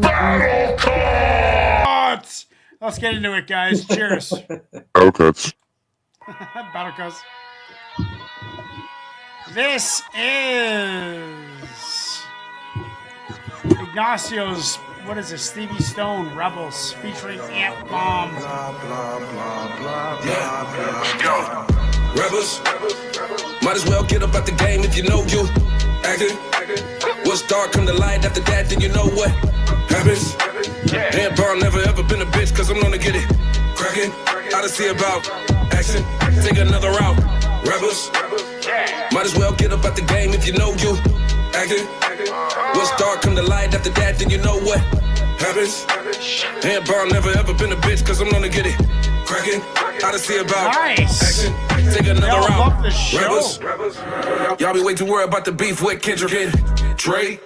Battle cuts. Let's get into it, guys. Cheers. Battle cuts. Battle cuts. This is Ignacio's, what is it, Stevie Stone, Rebels, featuring Ant Bomb. Yo, Rebels, might as well get up out the game if you know you acting. What's dark come to light after that, then you know what happens. Ant Bomb never ever been a bitch, cause I'm gonna get it cracking. I done see about action, take another route. Rebels, might as well get up out the game if you know you acting. What's dark come to light after that, then you know what happens. Ant Bomb never ever been a bitch, cause I'm gonna get it cracking. I done see about action, take another route. Rebels, y'all be way too worried about the beef with Kendrick and Dre.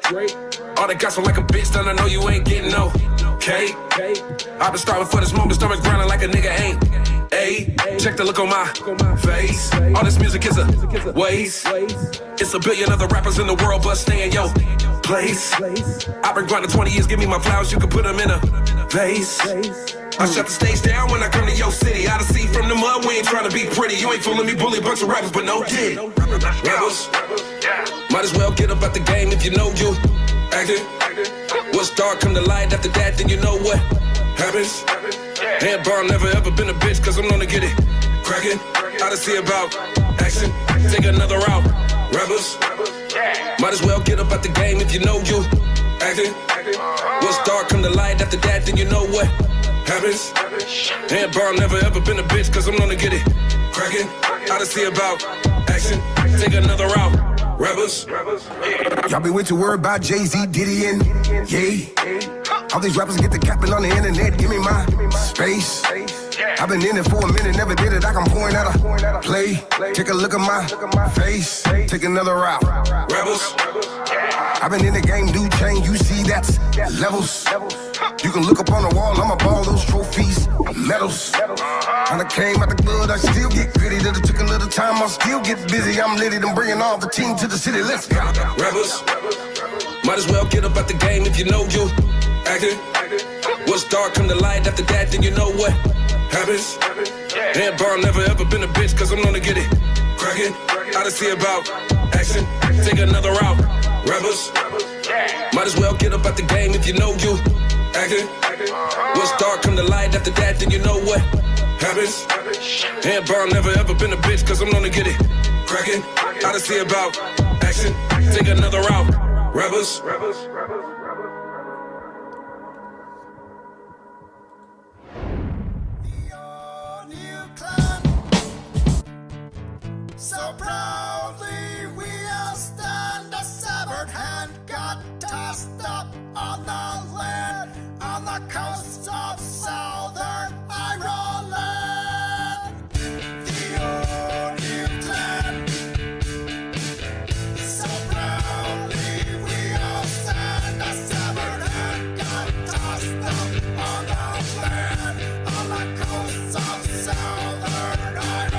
All that gossip like a bitch, then I know you ain't getting no cake. I've been starving for this moment, stomach grinding like a nigga ain't. Ayy, check the look on my face. All this music is a waste. It's a billion other rappers in the world, but stay in your place. I've been grinding 20 years, give me my flowers, you can put them in a vase. I shut the stage down when I come to your city. I done see from the mud, we ain't trying to be pretty. You ain't fooling me, bully bunch of rappers, but no kid. Rebels, might as well get up out the game if you know you acting. What's dark come to light after that, then you know what happens. Ant Bomb never ever been a bitch, cause I'm gonna get it cracking. I done see about action, take another route. Rebels, might as well get up out the game if you know you acting. What's dark come to light after that, then you know what happens. Ant Bomb never ever been a bitch, cause I'm gonna get it cracking. I done see about action, take another route. Rebels, y'all be way too worried about Jay-Z, Diddy, and Ye. All these rappers get the capping on the internet, give me my space. I've been in it for a minute, never did it, I can point out a play. Take a look at my face, take another route. Rebels, I've been in the game, do change, you see that's levels. You can look up on the wall, I'ma ball those trophies, medals. When I came out the good, I still get gritty. That it took a little time, I still get busy. I'm litty, I'm bringing all the team to the city, let's go. Rebels, might as well get up out the game if you know you acting. What's dark come to light after that, then you know what happens. Ant Bomb never ever been a bitch, cause I'm gonna get it cracking. I done see about action, take another route. Rebels, might as well get up out the game if you know you acting. What's dark come to light after that, then you know what happens. Ant Bomb never ever been a bitch, cause I'm gonna get it cracking. I done see about action, take another route. Rebels. So proudly we all stand, a severed hand got tossed up on the land, on the coast of southern Ireland. The O'Neill clan. So proudly we all stand, a severed hand got tossed up on the land, on the coast of southern Ireland.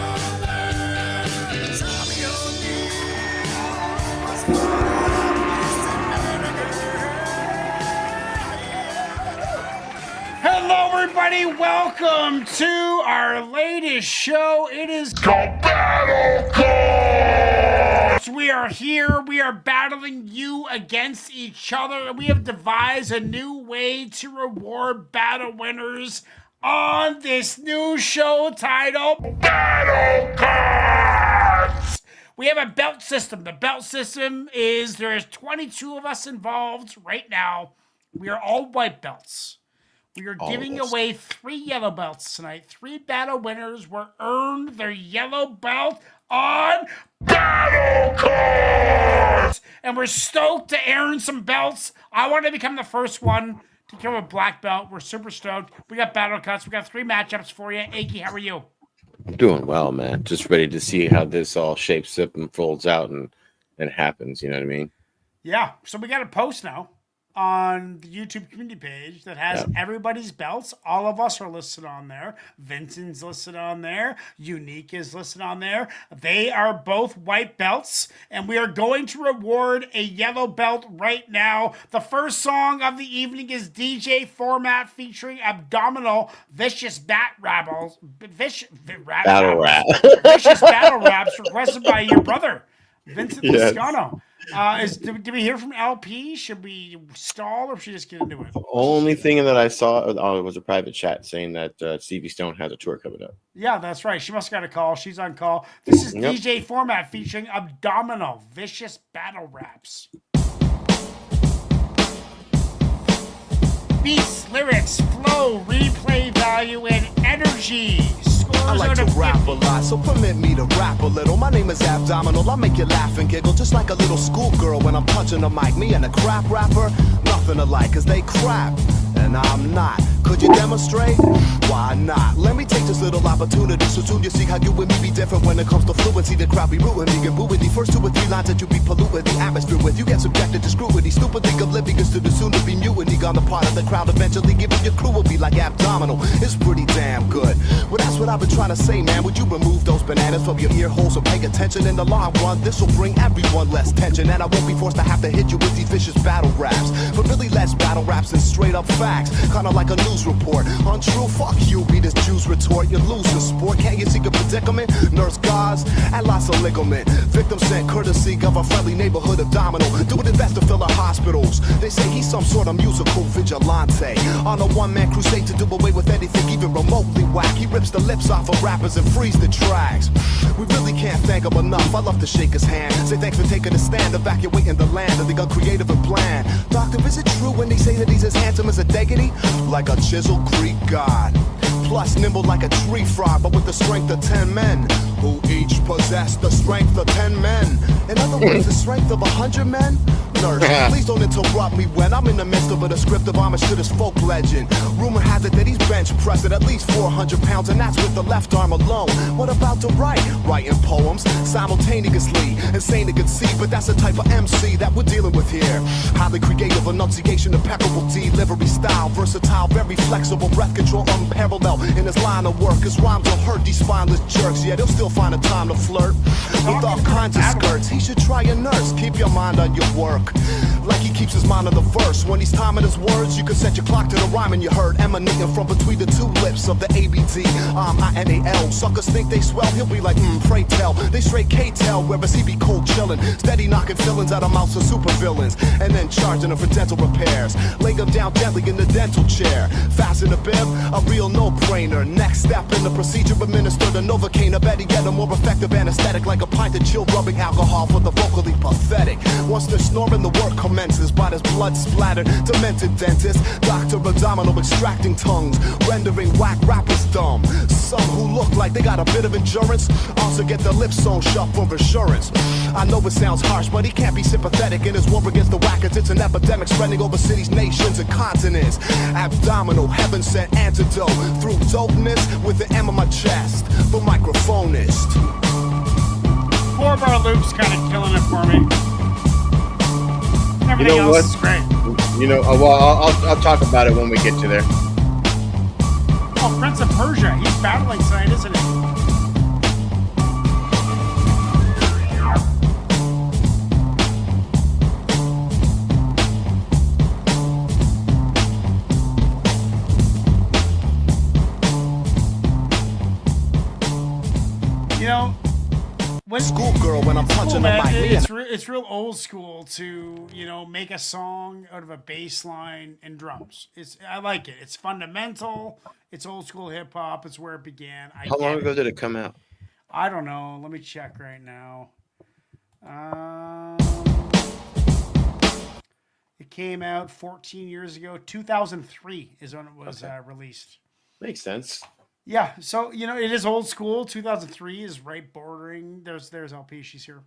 Hello, everybody. Welcome to our latest show. It is The Battle cuts. We are here. We are battling you against each other. And we have devised a new way to reward battle winners on this new show titled Battle cuts. We have a belt system. The belt system is there's 22 of us involved right now. We are all white belts. We are giving away 3 yellow belts tonight. 3 battle winners will earn their yellow belt on Battle cuts. and we're stoked to earn some belts. I want to become the first one to kill a black belt. We're super stoked. We got battle cuts. We got 3 matchups for you. Iggy, how are you? Doing well, man. Just ready to see how this all shapes up and folds out and happens. You know what I mean? Yeah. So we got a post now. on the YouTube community page that has everybody's belts. All of us are listed on there. Vincent's listed on there. Unique is listed on there. They are both white belts, and we are going to reward a yellow belt right now. The first song of the evening is DJ Format featuring Abdominal, Vicious Battle Raps, Vicious Battle Raps requested by your brother, Vincent Lascano. Did we hear from LP? Should we stall or should we just get into it? Only thing that I saw was a private chat saying that Stevie Stone has a tour coming up. Yeah, that's right. She must have got a call. She's on call. This is DJ Format featuring Abdominal, Vicious Battle Raps. Beats, lyrics, flow, replay value, and energy. I like to rap a lot, so permit me to rap a little. My name is Abdominal, I make you laugh and giggle just like a little schoolgirl when I'm touching the mic. Me and a crap rapper, nothing alike, cause they crap, and I'm not. Could you demonstrate? Why not? Let me take this little opportunity so soon you see how you and me be different when it comes to fluency. The crowd be rooting me and booing the first 2 or 3 lines that you be polluting the atmosphere with. You get subjected to scrutiny, stupidly oblivious to the soon to be mutiny. On the part of the crowd, eventually giving your crew will be like Abdominal. It's pretty damn good. Well, that's what I've been trying to say, man. Would you remove those bananas from your ear holes and pay attention? In the long run, this will bring everyone less tension, and I won't be forced to have to hit you with these vicious battle raps. But really less battle raps than straight up facts, kinda like a news report. Untrue, fuck you, be this Jew's retort. You lose the sport, can't you see a predicament? Nurse guards and lots of ligament. Victim sent courtesy of a friendly neighborhood Abdominal. Doing his best to fill our hospitals. They say he's some sort of musical vigilante on a one-man crusade to do away with anything even remotely whack. He rips the lips off of rappers and frees the tracks. We really can't thank him enough. I love to shake his hand, say thanks for taking a stand, evacuating the land of the uncreative and bland. Doctor, is it true when they say that he's as handsome as a deity? Like a chiseled Greek god, plus nimble like a tree frog, but with the strength of 10 men, who each possess the strength of 10 men. In other words, the strength of 100 men. Nurse, please don't interrupt me when I'm in the midst of a descriptive homage to this folk legend. Rumor has it that he's bench pressed at least 400 pounds, and that's with the left arm alone. What about to write? Writing poems simultaneously, insane to conceive, but that's the type of MC that we're dealing with here. Highly creative, enunciation, impeccable delivery style, versatile, very flexible, breath control unparalleled in his line of work. His rhymes will hurt these spineless jerks, yet he'll still find a time to flirt with all kinds of skirts. He should try a nurse, keep your mind on your work, like he keeps his mind on the verse. When he's timing his words, you can set your clock to the rhyming you heard emanating from between the 2 lips of the ABD. INAL. Suckers think they swell, he'll be like, pray tell. They straight K-tell, whereas he be cold chillin', steady knocking fillings out of mouths of supervillains, and then charging them for dental repairs. Lay them down gently in the dental chair. Fasten a bib, a real no-brainer. Next step in the procedure, administer the Novocaine, a better yet a more effective anesthetic, like a pint of chill rubbing alcohol for the vocally pathetic. Once they're snoring, the work commences, by his blood splattered, demented dentist, Dr. Abdominal extracting tongues, rendering whack rappers dumb. Some who look like they got a bit of endurance also get their lips sewn shut for insurance. I know it sounds harsh, but he can't be sympathetic in his war against the whackers. It's an epidemic spreading over cities, nations, and continents. Abdominal, heaven sent antidote through dopeness with the M on my chest. The microphonist. 4-bar loops kind of killing it for me. Everything You know else what? is great. You know, well, I'll talk about it when we get to there. Oh, Prince of Persia. He's battling tonight, isn't he? You know, when Schoolgirl when I'm punching the mic. Me and it's real old school to, you know, make a song out of a bass line and drums. I like it. It's fundamental. It's old school hip hop. It's where it began. How long ago did it come out? I don't know. Let me check right now. It came out 14 years ago. 2003 is when it was released. Makes sense. Yeah, so you know it is old school. 2003 is right bordering. There's LP. She's here.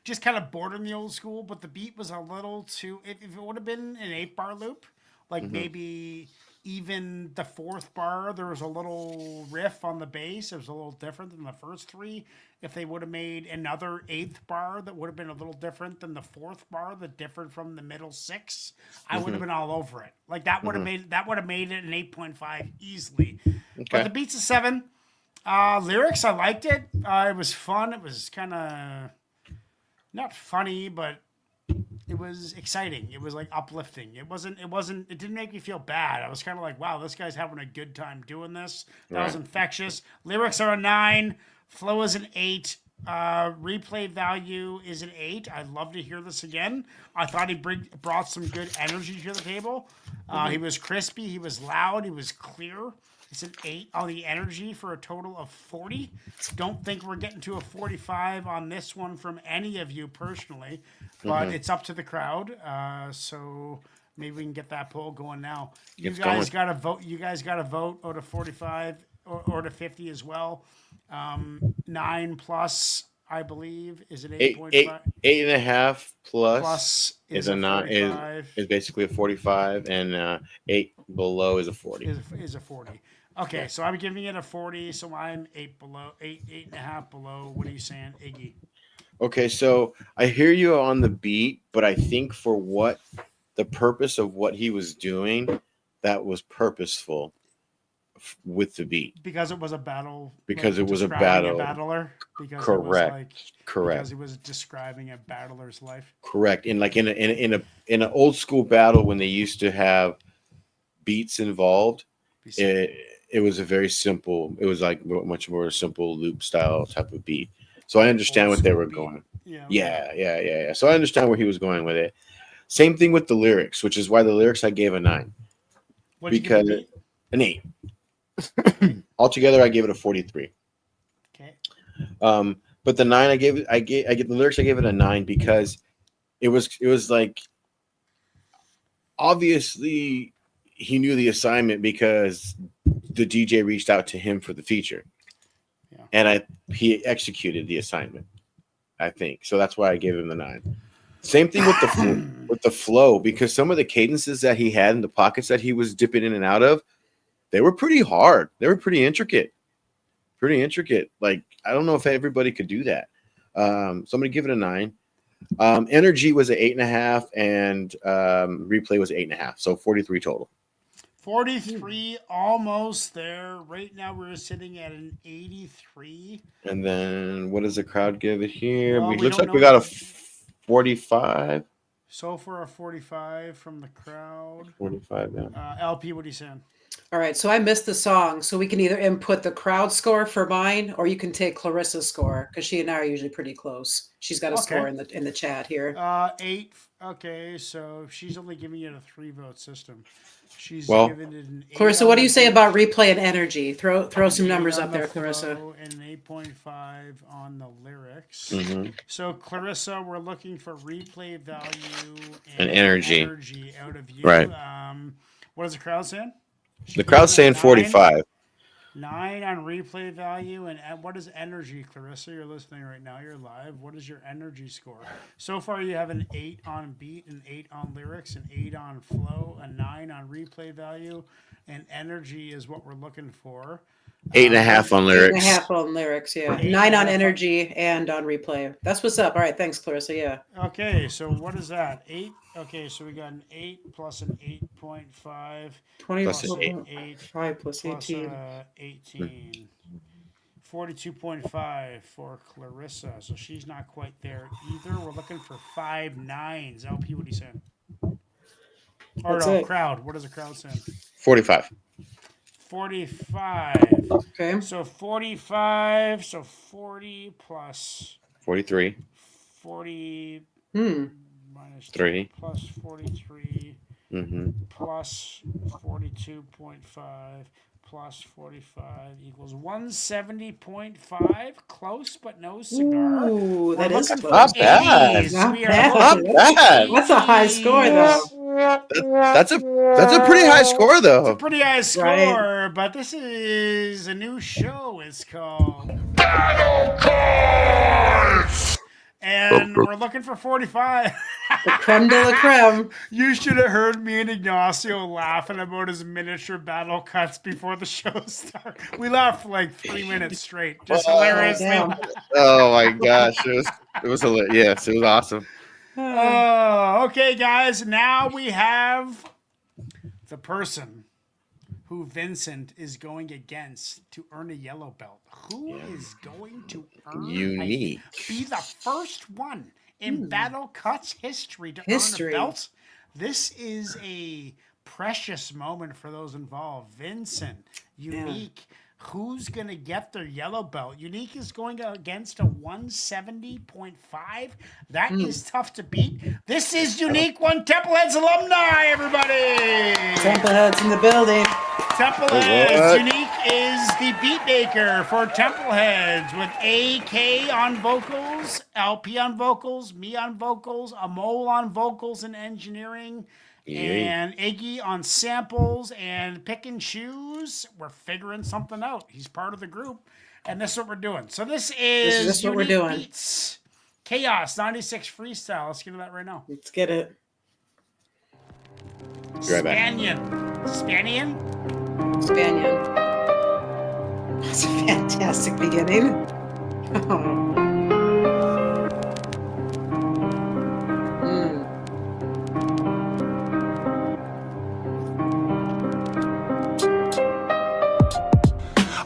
Just kind of bordering the old school, but the beat was a little too. If it would have been an 8-bar loop, like maybe even the fourth bar, there was a little riff on the bass. It was a little different than the first three. If they would have made another eighth bar that would have been a little different than the fourth bar, that differed from the middle six, I would have been all over it. Like that would have made it an 8.5 easily. But the beat's a 7. Lyrics, I liked it. It was fun. It was kind of not funny, but it was exciting. It was like uplifting. It didn't make me feel bad. I was kind of like, wow, this guy's having a good time doing this. That was infectious. Lyrics are a 9. Flow is an 8. Replay value is an 8. I'd love to hear this again. I thought he brought some good energy to the table. He was crispy. He was loud. He was clear. It's an 8 on the energy for a total of 40. Don't think we're getting to a 45 on this one from any of you personally, but it's up to the crowd. So maybe we can get that poll going now. You guys got to vote. You guys got to vote out of 45 or to 50 as well. 9 plus, I believe, is an 8.5. 8.5 plus is a 9. Is basically a 45, and 8 below is a 40. Is a 40. Okay, so I'm giving it a 40, so I'm 8.5 below. What are you saying, Iggy? Okay, so I hear you on the beat, but I think for what the purpose of what he was doing, that was purposeful with the beat. Because it was a battle. Because it was a describing battle. Battler. Because Correct. Correct. Because he was describing a battler's life. Correct. And like in an old school battle when they used to have beats involved, it was a very simple. It was like much more simple loop style type of beat. So I understand what they were going. Yeah. So I understand where he was going with it. Same thing with the lyrics, which is why the lyrics I gave a 9. Because an 8. Altogether, I gave it a 43. Okay. But the 9 I gave the lyrics I gave it a 9 because it was like obviously he knew the assignment because the DJ reached out to him for the feature. Yeah. And he executed the assignment, I think. So that's why I gave him the 9. Same thing with the flow, because some of the cadences that he had in the pockets that he was dipping in and out of, they were pretty hard. They were pretty intricate. Like, I don't know if everybody could do that. So I'm going to give it a 9. Energy was an 8.5, and replay was 8.5. So 43 total. 43, almost there. Right now we're sitting at an 83. And then what does the crowd give it here? Well, it looks like we got a 45. So for a 45 from the crowd. 45, yeah. LP, what are you saying? All right, so I missed the song, so we can either input the crowd score for mine, or you can take Clarissa's score because she and I are usually pretty close. She's got a score in the chat here. 8. Okay, so she's only giving it a 3-vote system. She's giving it an 8. Clarissa, what do you say about replay and energy? Throw some numbers up there, Clarissa. And an 8.5 on the lyrics. Mm-hmm. So Clarissa, we're looking for replay value and energy out of you. Right. What is the crowd saying? The crowd's saying 45. 9 on replay value. And what is energy, Clarissa? You're listening right now. You're live. What is your energy score? So far, you have an 8 on beat, an 8 on lyrics, an 8 on flow, a 9 on replay value, and energy is what we're looking for. 8.5 on lyrics. 8.5 on lyrics, yeah. 9 on energy and on replay. That's what's up. All right, thanks, Clarissa. Yeah. Okay, so what is that? 8. Okay, so we got an 8 plus an 8.5. 20 plus plus 8 5 plus 18. 18. 42.5 for Clarissa. So she's not quite there either. We're looking for 5 9s. LP, what are you saying? Or no, crowd. What is the crowd saying? 45. 45. Okay. So 45. So 40 plus 43. 40 minus 3 plus 43 plus 42.5 plus 45 equals 170.5. Close, but no cigar. Ooh, that is close. Not bad. Not We are bad. looking Not bad. That's a high score, though. That's a pretty high score, though. pretty high score, but this is a new show. It's called Battle Cards! And we're looking for 45. The creme de la creme. You should have heard me and Ignacio laughing about his miniature battle cuts before the show started. We laughed for like 3 minutes straight. Just hilariously. damn. Oh my gosh, it was hilarious. Yes, it was awesome. Oh, okay, guys. Now we have the person who Vincent is going against to earn a yellow belt. Who is going to Unique. be the first one in Battle Cuts history to earn a belt? This is a precious moment for those involved. Vincent, Unique. Who's going to get their yellow belt? Unique is going against a 170.5. That is tough to beat. This is Unique One Templeheads alumni, everybody. Templeheads in the building. Templeheads. Unique is the beat maker for Templeheads with AK on vocals, LP on vocals, me on vocals, Amol on vocals and engineering, and Iggy on samples and pick and choose. We're figuring something out. He's part of the group, and this is what we're doing. So this is what we're doing. Beats. Chaos 96 Freestyle. Let's get to that right now. Let's get it. Be right back. Spanian. Spanian. That's a fantastic beginning.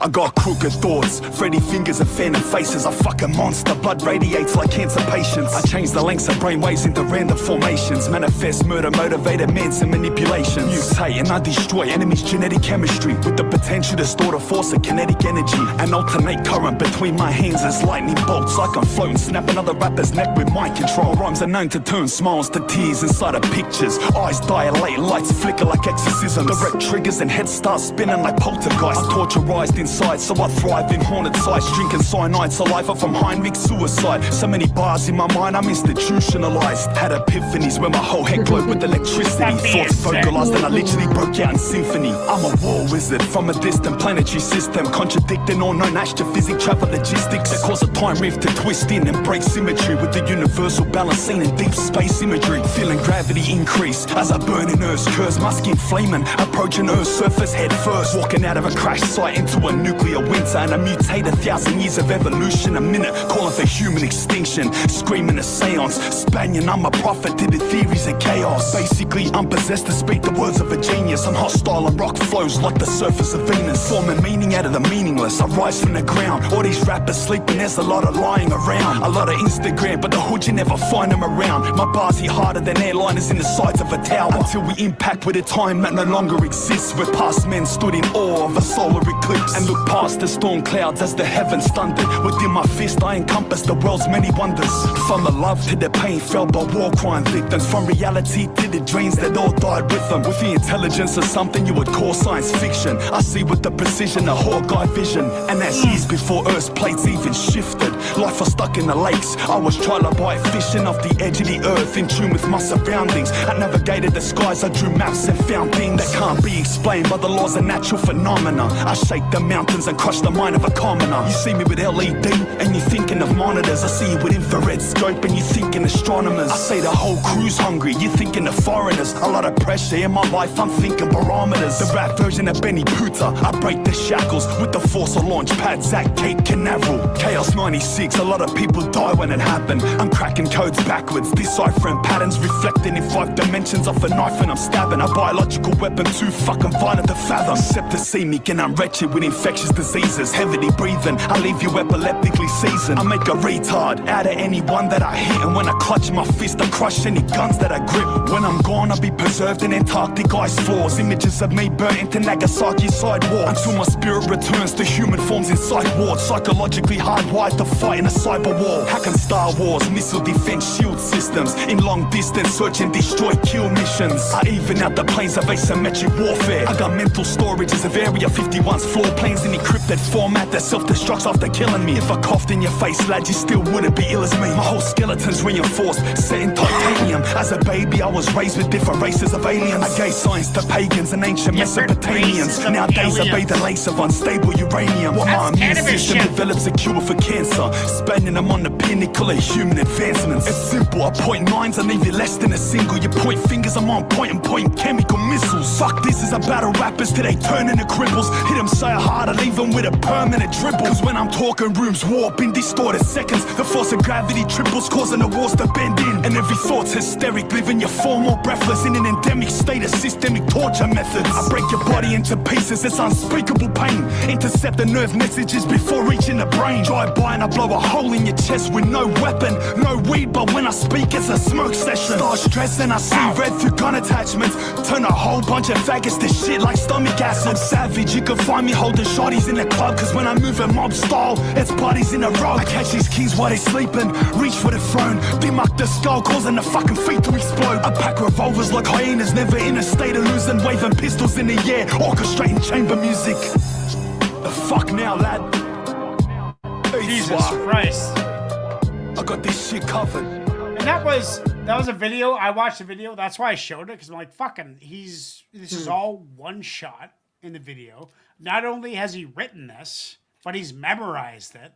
I got crooked thoughts, Freddy fingers and phantom faces. A fucking monster, blood radiates like cancer patients. I change the lengths of brainwaves into random formations. Manifest murder, motivated mans and manipulations. Mutate and I destroy enemies' genetic chemistry with the potential to store the force of kinetic energy and alternate current between my hands as lightning bolts. Like I'm floating, snap another rapper's neck with mind control. Rhymes are known to turn smiles to tears inside of pictures. Eyes dilate, lights flicker like exorcisms. Direct triggers and heads start spinning like poltergeist. I'm torturized inside, so I thrive in haunted sites. Drinking cyanide saliva from Heinrich suicide. So many bars in my mind, I'm institutionalized. Had epiphanies where my whole head glowed with electricity. Thoughts vocalized and I literally broke out in symphony. I'm a war wizard from a distant planetary system, contradicting all known astrophysics, travel logistics that cause a time rift to twist in and break symmetry with the universal balance seen in deep space imagery. Feeling gravity increase as I burn in Earth's curse. My skin flaming, approaching Earth's surface head first. Walking out of a crash site into a nuclear winter, and I mutate 1,000 years of evolution a minute, calling for human extinction, screaming a seance. Spanian, I'm a prophet to the theories of chaos. Basically, I'm possessed to speak the words of a genius. I'm hostile and rock flows like the surface of Venus, forming meaning out of the meaningless. I rise from the ground. All these rappers sleeping, there's a lot of lying around. A lot of Instagram, but the hood you never find them around. My bars hit harder than airliners in the sides of a tower, until we impact with a time that no longer exists, where past men stood in awe of a solar eclipse and looked past the storm clouds as the heavens thundered. Within my fist I encompass the world's many wonders. From the love to the pain felt by war crime victims, from reality to the dreams that all died with them. With the intelligence of something you would call science fiction, I see with the precision of Hawkeye vision. And that's years before Earth's plates even shifted. Life was stuck in the lakes, I was trilobite fishing off the edge of the earth, in tune with my surroundings. I navigated the skies, I drew maps and found things that can't be explained by the laws of natural phenomena. I shake the mountains and crush the mind of a commoner. You see me with LED and you're thinking of monitors. I see you with infrared scope and you're thinking astronomers. I say the whole crew's hungry, you're thinking of foreigners. A lot of pressure in my life, I'm thinking barometers. The rap version of Benny Puta, I break the shackles with the force of launch pad, Zach, Cape Canaveral. Chaos 96, a lot of people die when it happened. I'm cracking codes backwards, deciphering patterns, reflecting in 5 dimensions of a knife and I'm stabbing. A biological weapon too fucking violent to fathom. Septicemic and I'm wretched with infectious diseases. Heavily breathing, I leave you epileptically seasoned. I make a retard out of anyone that I hit, and when I clutch my fist I crush any guns that I grip. When I'm gone I'll be preserved in Antarctic ice floors. Images of me burnt into Nagasaki sidewalks, until my spirit returns to human forms inside wards. Psychologically hardwired to fight in a cyber war. Hacking Star Wars, missile defense shield systems, in long distance search and destroy kill missions. I even out the planes of asymmetric warfare. I got mental storages of Area 51's floor planes in encrypted format that self-destructs after killing me. If I coughed in your face, lad, you still wouldn't be ill as me. My whole skeleton's reinforced, set in titanium. As a baby I was raised with different races of aliens. I gave science to pagans and ancient Mesopotamians. Nowadays I bathe the lace of unstable uranium. While my immune system develops a cure for cancer. Spanian, I'm on the pinnacle of human advancements. It's simple, I point nines, I leave you less than a single. You point fingers, I'm on point and point chemical missiles. Fuck this is a battle rappers till they turn into cripples. Hit them so hard, I leave them with a permanent dribble. Cause when I'm talking, rooms warp in distorted seconds. The force of gravity triples, causing the walls to bend in. And every thought's hysteric, leaving you far more breathless. In an endemic state of systemic torture methods. I break your body into pieces, it's unspeakable pain. Intercept the nerve messages before reaching the brain. Drive by and I blow a hole in your chest with no weapon, no weed, but when I speak it's a smoke session. Start stressing, I see red through gun attachments. Turn a whole bunch of faggots to shit like stomach acid. I'm savage, you can find me holding shotties in the club. Cause when I move in mob style, it's parties in a row. I catch these keys while they sleeping, reach for the throne. Demark the skull, causing the fucking feet to explode. I pack revolvers like hyenas, never in a state of losing. Waving pistols in the air, orchestrating chamber music. The fuck now, lad? Jesus Christ. I got this shit covered. And that was a video. I watched the video. That's why I showed it, because I'm like, fucking, this is all one shot in the video. Not only has he written this, but he's memorized it.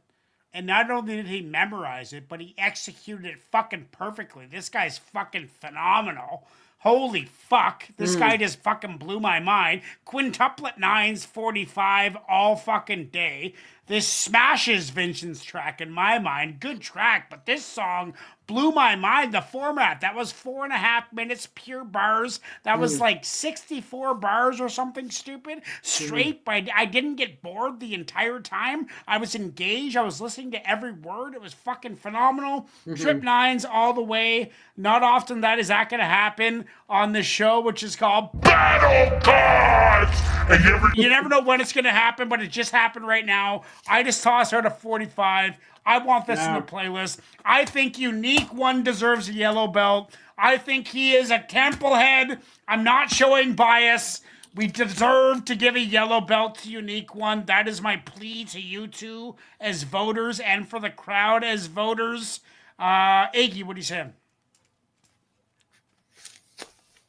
And not only did he memorize it, but he executed it fucking perfectly. This guy's fucking phenomenal. Holy fuck. This guy just fucking blew my mind. Quintuplet nines, 45 all fucking day. This smashes Vincent's track in my mind. Good track, but this song blew my mind. The format, that was 4.5 minutes, pure bars. That was like 64 bars or something stupid. Straight, but I didn't get bored the entire time. I was engaged. I was listening to every word. It was fucking phenomenal. Trip nines all the way. Not often that is that going to happen on this show, which is called Battle Cards! And you never know when it's going to happen, but it just happened right now. I just tossed out a 45. I want this in the playlist. I think Unique One deserves a yellow belt. I think he is a temple head. I'm not showing bias. We deserve to give a yellow belt to Unique One. That is my plea to you two as voters and for the crowd as voters. Iggy, what are you saying?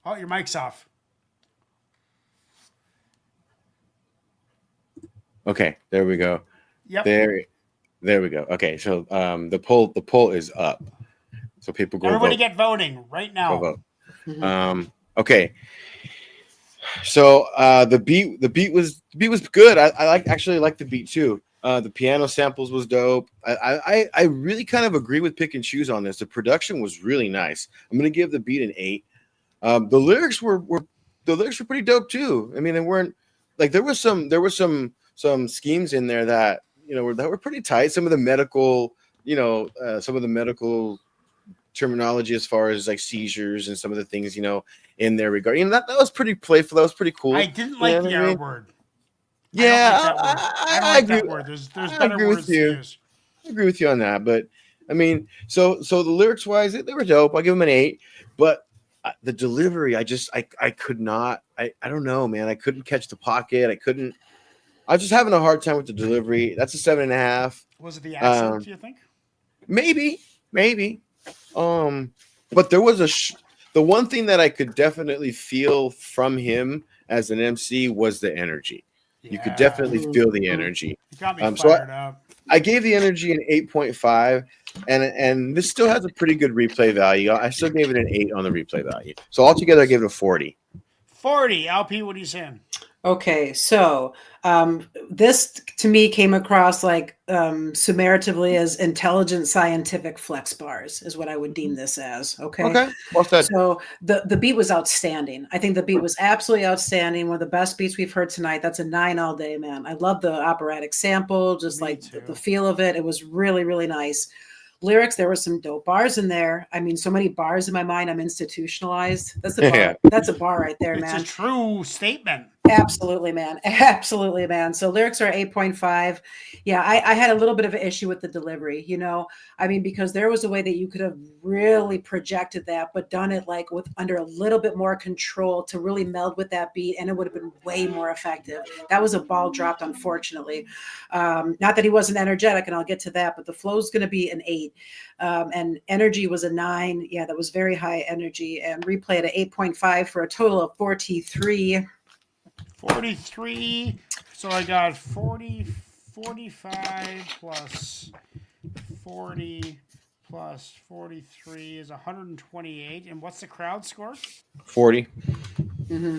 Oh, your mic's off. Okay, there we go. Yep. There we go. Okay, so the poll is up. So people go Everybody vote. get voting right now. Go vote. Okay. So the beat was good. I actually like the beat too. The piano samples was dope. I really kind of agree with Pick and Choose on this. The production was really nice. I'm gonna give the beat an 8. The lyrics were pretty dope too. I mean, they weren't like there was some schemes in there that that were pretty tight. Some of the medical terminology as far as like seizures and some of the things in their regard. That was pretty playful. That was pretty cool. I didn't like the R word. Yeah, I agree. That word. There's better words to use. I agree with you on that. But I mean, so the lyrics wise, they were dope. I'll give them an 8. But the delivery, I could not. I don't know, man. I couldn't catch the pocket. I was just having a hard time with the delivery. That's a 7.5. Was it the accent? Do you think? Maybe. But there was the one thing that I could definitely feel from him as an MC was the energy. You could definitely feel the energy. You got me fired up. I gave the energy an 8.5, and this still has a pretty good replay value. I still gave it an 8 on the replay value. So altogether, I gave it a 40. 40. LP, what are you saying? Okay, so this to me came across like summatively as intelligent scientific flex bars is what I would deem this as. Okay. Well said. So the beat was outstanding. I think the beat was absolutely outstanding. One of the best beats we've heard tonight. That's a 9 all day, man. I love the operatic sample, just like the feel of it. It was really, really nice. Lyrics, there were some dope bars in there. I mean, so many bars in my mind, I'm institutionalized. That's a bar. Yeah. That's a bar right there, man. It's a true statement. Absolutely, man. Absolutely, man. So lyrics are 8.5. Yeah, I had a little bit of an issue with the delivery, I mean, because there was a way that you could have really projected that, but done it like with under a little bit more control to really meld with that beat, and it would have been way more effective. That was a ball dropped, unfortunately. Not that he wasn't energetic, and I'll get to that, but the flow is going to be an 8. And energy was a 9. Yeah, that was very high energy. And replay at an 8.5 for a total of 43. 43. So I got 40, 45 plus 40 plus 43 is 128. And what's the crowd score? 40.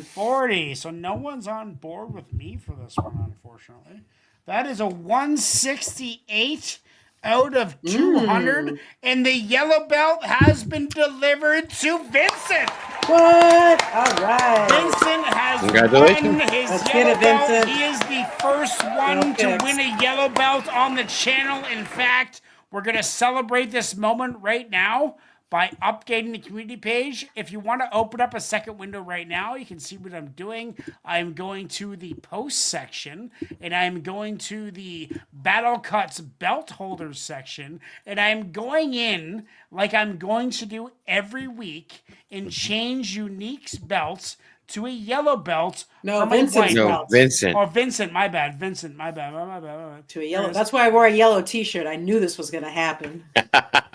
40. So no one's on board with me for this one, unfortunately. That is a 168 out of 200. And the yellow belt has been delivered to Vincent. What? All right. Vincent has Congratulations. won his Let's get yellow it, belt. Vincent. He is the first one to picks. win a yellow belt on the channel. In fact, we're going to celebrate this moment right now by updating the community page. If you want to open up a second window right now, you can see what I'm doing. I'm going to the post section, and I'm going to the Battle Cuts belt holders section, and I'm going in like I'm going to do every week and change Unique's belts to a yellow belt. No, from a Vincent's white No, belt. Vincent. Oh, Vincent, my bad. Vincent, my bad. My bad. To a yellow. That's why I wore a yellow T-shirt. I knew this was going to happen.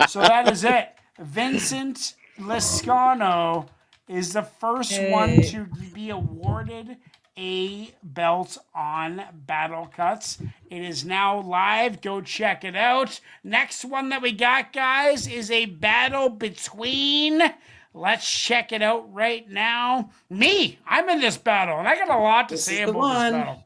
So that is it. Vincent Liscano is the first one to be awarded a belt on Battle Cuts. It is now live. Go check it out. Next one that we got, guys, is a battle between... Let's check it out right now. Me, I'm in this battle, and I got a lot to say is the about this one. battle.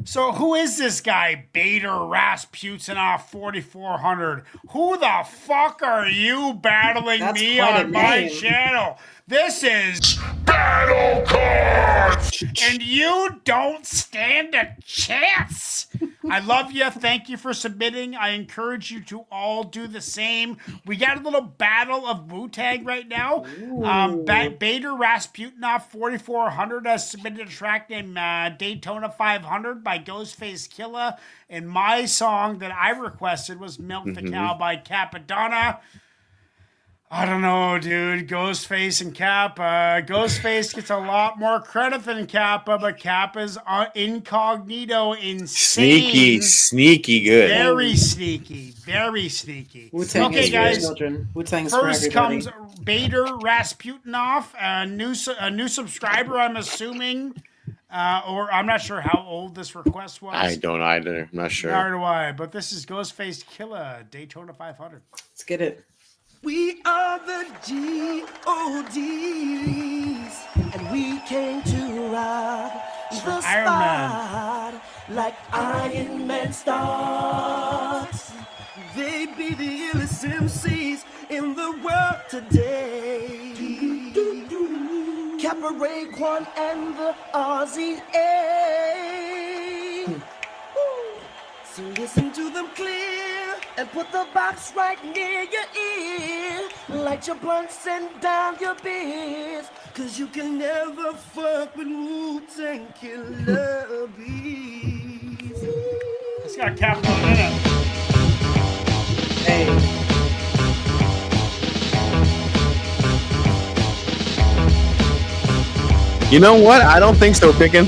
So who is this guy? Bader Rasputinov 4400. Who the fuck are you battling That's me quite a on my name. channel? This is Battle Cards! and you don't stand a chance. I love you. Thank you for submitting. I encourage you to all do the same. We got a little battle of Wu-Tang right now. Bader Rasputinov 4400 has submitted a track named Daytona 500 by Ghostface Killah. And my song that I requested was Milk the Cow by Cappadonna. I don't know, dude. Ghostface and Kappa. Ghostface gets a lot more credit than Kappa, but Kappa's incognito insane. Sneaky good. Very sneaky. Very sneaky. Wu-Tang Okay, is for guys. children. Wu-Tang is for First everybody. comes Bader Rasputinov, a new subscriber, I'm assuming. Or I'm not sure how old this request was. I don't either. I'm not sure. Nor do I. But this is Ghostface Killah, Daytona 500. Let's get it. We are the G.O.Ds, and we came to rock the Iron Man. spot like Iron Man starts. They be the illest MCs in the world today. Kappa, Raekwon, and the Aussie A. So listen to them clear and put the box right near your ear. Light your blunts and down your beers, 'cause you can never fuck with Wu-Tang Killer bees. It's got Cappadonna in it. Hey. You know what? I don't think so, Pickin'.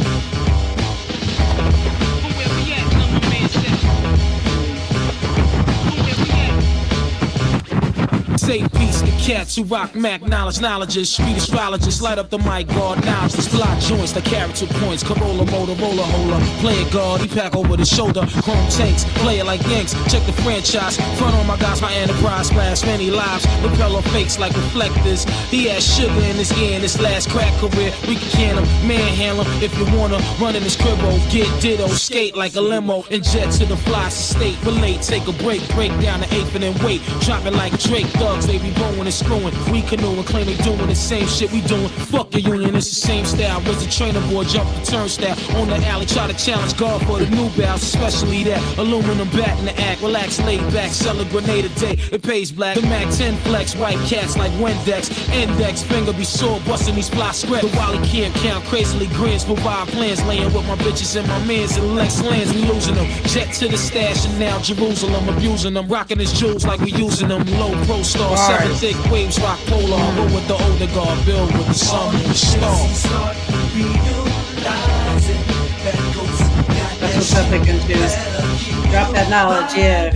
Say peace to cats who rock Mac knowledges, street astrologists, light up the mic, guard knowledge, block joints, the character points, Corolla, Motorola, Hola, play it guard, he pack over the shoulder, chrome tanks, play it like Yanks, check the franchise, front on my guys, my enterprise, splash many lives, repeller fakes like reflectors, he has sugar in his ear in his last crack career, we can can him, manhandle him, if you wanna run in his cribbo, get ditto, skate like a limo, and jet to the fly state, relate, take a break down the eighth and then wait, drop it like Drake, thugs, they be blowing and screwing, we canoeing, claim they doing the same shit we doing, fuck your union, it's the same style, raise the trainer boy, jump the turnstile, on the alley, try to challenge God for the new bounce, especially that, aluminum bat in the act, relax, laid back, sell a grenade a day, it pays black, the Mac 10 flex, white cats like Wendex, index, finger be sore, busting these fly script, the Wally can't count, crazily grins, provide plans, laying with my bitches and my mans, and Lex lands, we losing them, jet to the stash, and now Jerusalem, abusing them, rocking his jewels like we using them, low pro star, seven thick waves, rock polar, roll with the older guard, build with the sun and the stars. That's what's up, they confused. Drop that knowledge, yeah.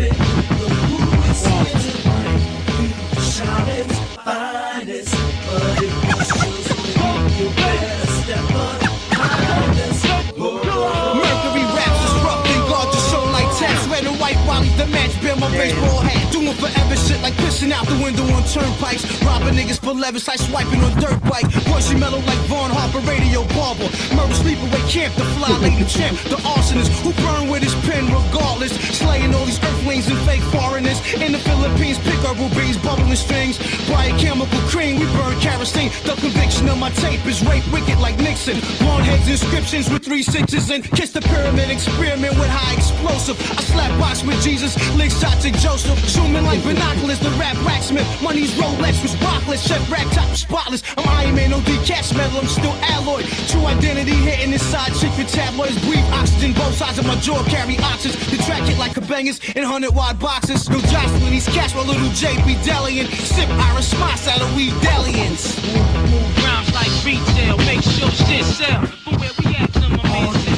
Mercury raps is rough and guard your show like text. Red and white Wally the man match, bear my baseball hat. Doing forever shit like pissing out the window on turnpikes. Robbing niggas for levis, I swiping on dirt bike. Pussy mellow like Vaughn Harper, radio barber. Murder sleepaway camp, the fly lady champ. The arsonist who burn with his pen regardless. Slaying all these earthlings and fake foreigners. In the Philippines, pick herbal beans, bubbling strings. Bright chemical cream, we burn kerosene. The conviction of my tape is rape wicked like Nixon. Long heads inscriptions with 3 6s and kiss the pyramid experiment with high explosive. I slap box with Jesus, lick shots at Joseph. Zooming like binoculars, the rap blacksmith. Money's Rolex was rockless, chef rack top spotless. I'm Iron Man, no decatch metal, I'm still alloy. True identity hitting inside secret tabloids. Breathe oxygen, both sides of my jaw carry oxys. The track hit like cabangas in 100-wide boxes. No jostling these cats while little JP Delian. Sip Irish spots out of weed dalliance. Move rounds like retail, make sure shit sell. But where we at, some amazing.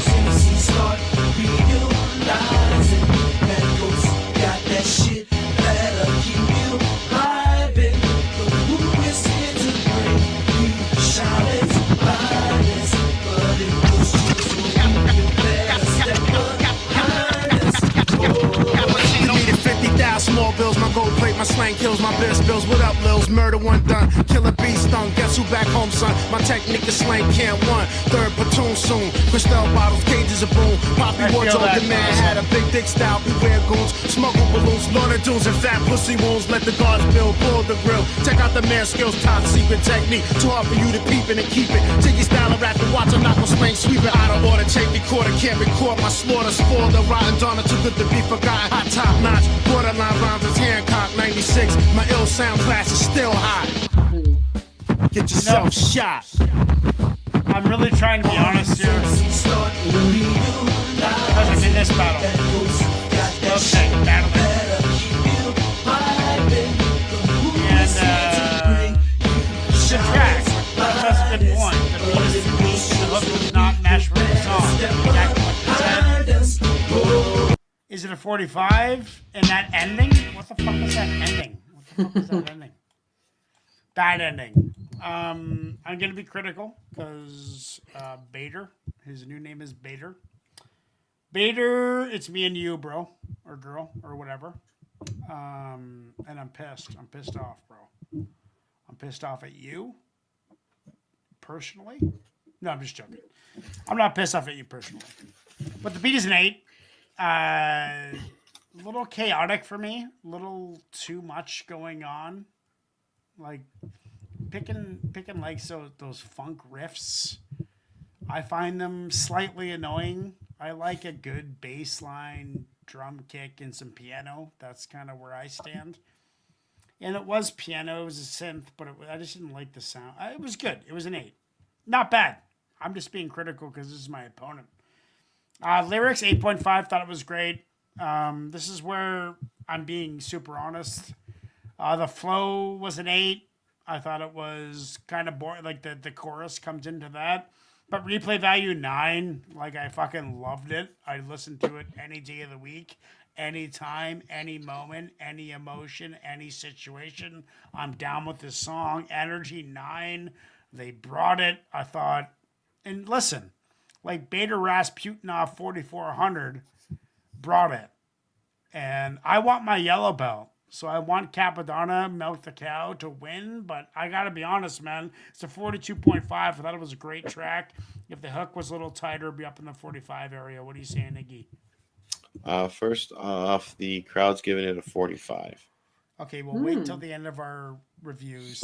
Start realizing that ghost got that shit that'll keep you vibing. The who is here to bring you shines, violence, but it goes to you better step behind us. You needed 50,000 small bills, my gold plate, my slang kills, my beer spills. What up, Lils? Murder one done, killer bee stung. Guess who back home, son? My technique is slang can't one. Third platoon soon. Crystal bottles, cages of boom. Poppy wardrobe, the man had a big dick style. Beware goons, smuggle balloons, Lorna dunes and fat pussy wounds. Let the guards build, pull the grill. Check out the man's skills, top secret technique. Too hard for you to peep in and keep it. Take your style of rap and watch a knock on slang, sweep it out of order. Tape recorder, can't record my slaughter. Spoil the rotten donna, too good to be forgotten. Hot top notch, borderline rhymes is Hancock 96. My ill sound class is still hot. Get yourself shot. I'm really trying to be honest here. Because I'm in this battle. Okay, battling. And, the track, that's a good point. The hook was not meshed with the song. Exactly what they said. Is it a 45? And that ending? What the fuck is that ending? What the fuck is that ending? Bad ending. I'm gonna be critical because Bader, his new name is Bader. Bader, it's me and you, bro, or girl, or whatever. And I'm pissed. I'm pissed off, bro. I'm pissed off at you personally. No, I'm just joking. I'm not pissed off at you personally. But the beat is an 8. A little chaotic for me. A little too much going on. Like picking like those funk riffs. I find them slightly annoying. I like a good bass line, drum kick, and some piano. That's kind of where I stand. And it was piano, it was a synth, but I just didn't like the sound. It was good. It was an 8. Not bad. I'm just being critical because this is my opponent. Lyrics, 8.5. Thought it was great. This is where I'm being super honest. The flow was an 8. I thought it was kind of boring. Like the chorus comes into that. But replay value 9. Like I fucking loved it. I listened to it any day of the week. Anytime, any moment, any emotion, any situation. I'm down with this song. Energy 9. They brought it. I thought, and listen, like Beta Rasputinov 4400 brought it. And I want my yellow belt. So I want Cappadonna, Milk the Cow, to win. But I got to be honest, man. It's a 42.5. I thought it was a great track. If the hook was a little tighter, it'd be up in the 45 area. What are you saying, Iggy? First off, the crowd's giving it a 45. Okay, we'll wait till the end of our reviews.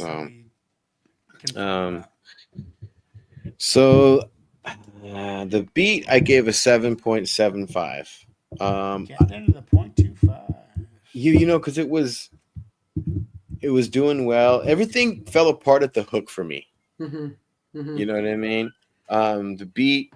So the beat I gave a 7.75. Getting into the 0.25. You know, because it was doing well. Everything fell apart at the hook for me. Mm-hmm. Mm-hmm. You know what I mean? The beat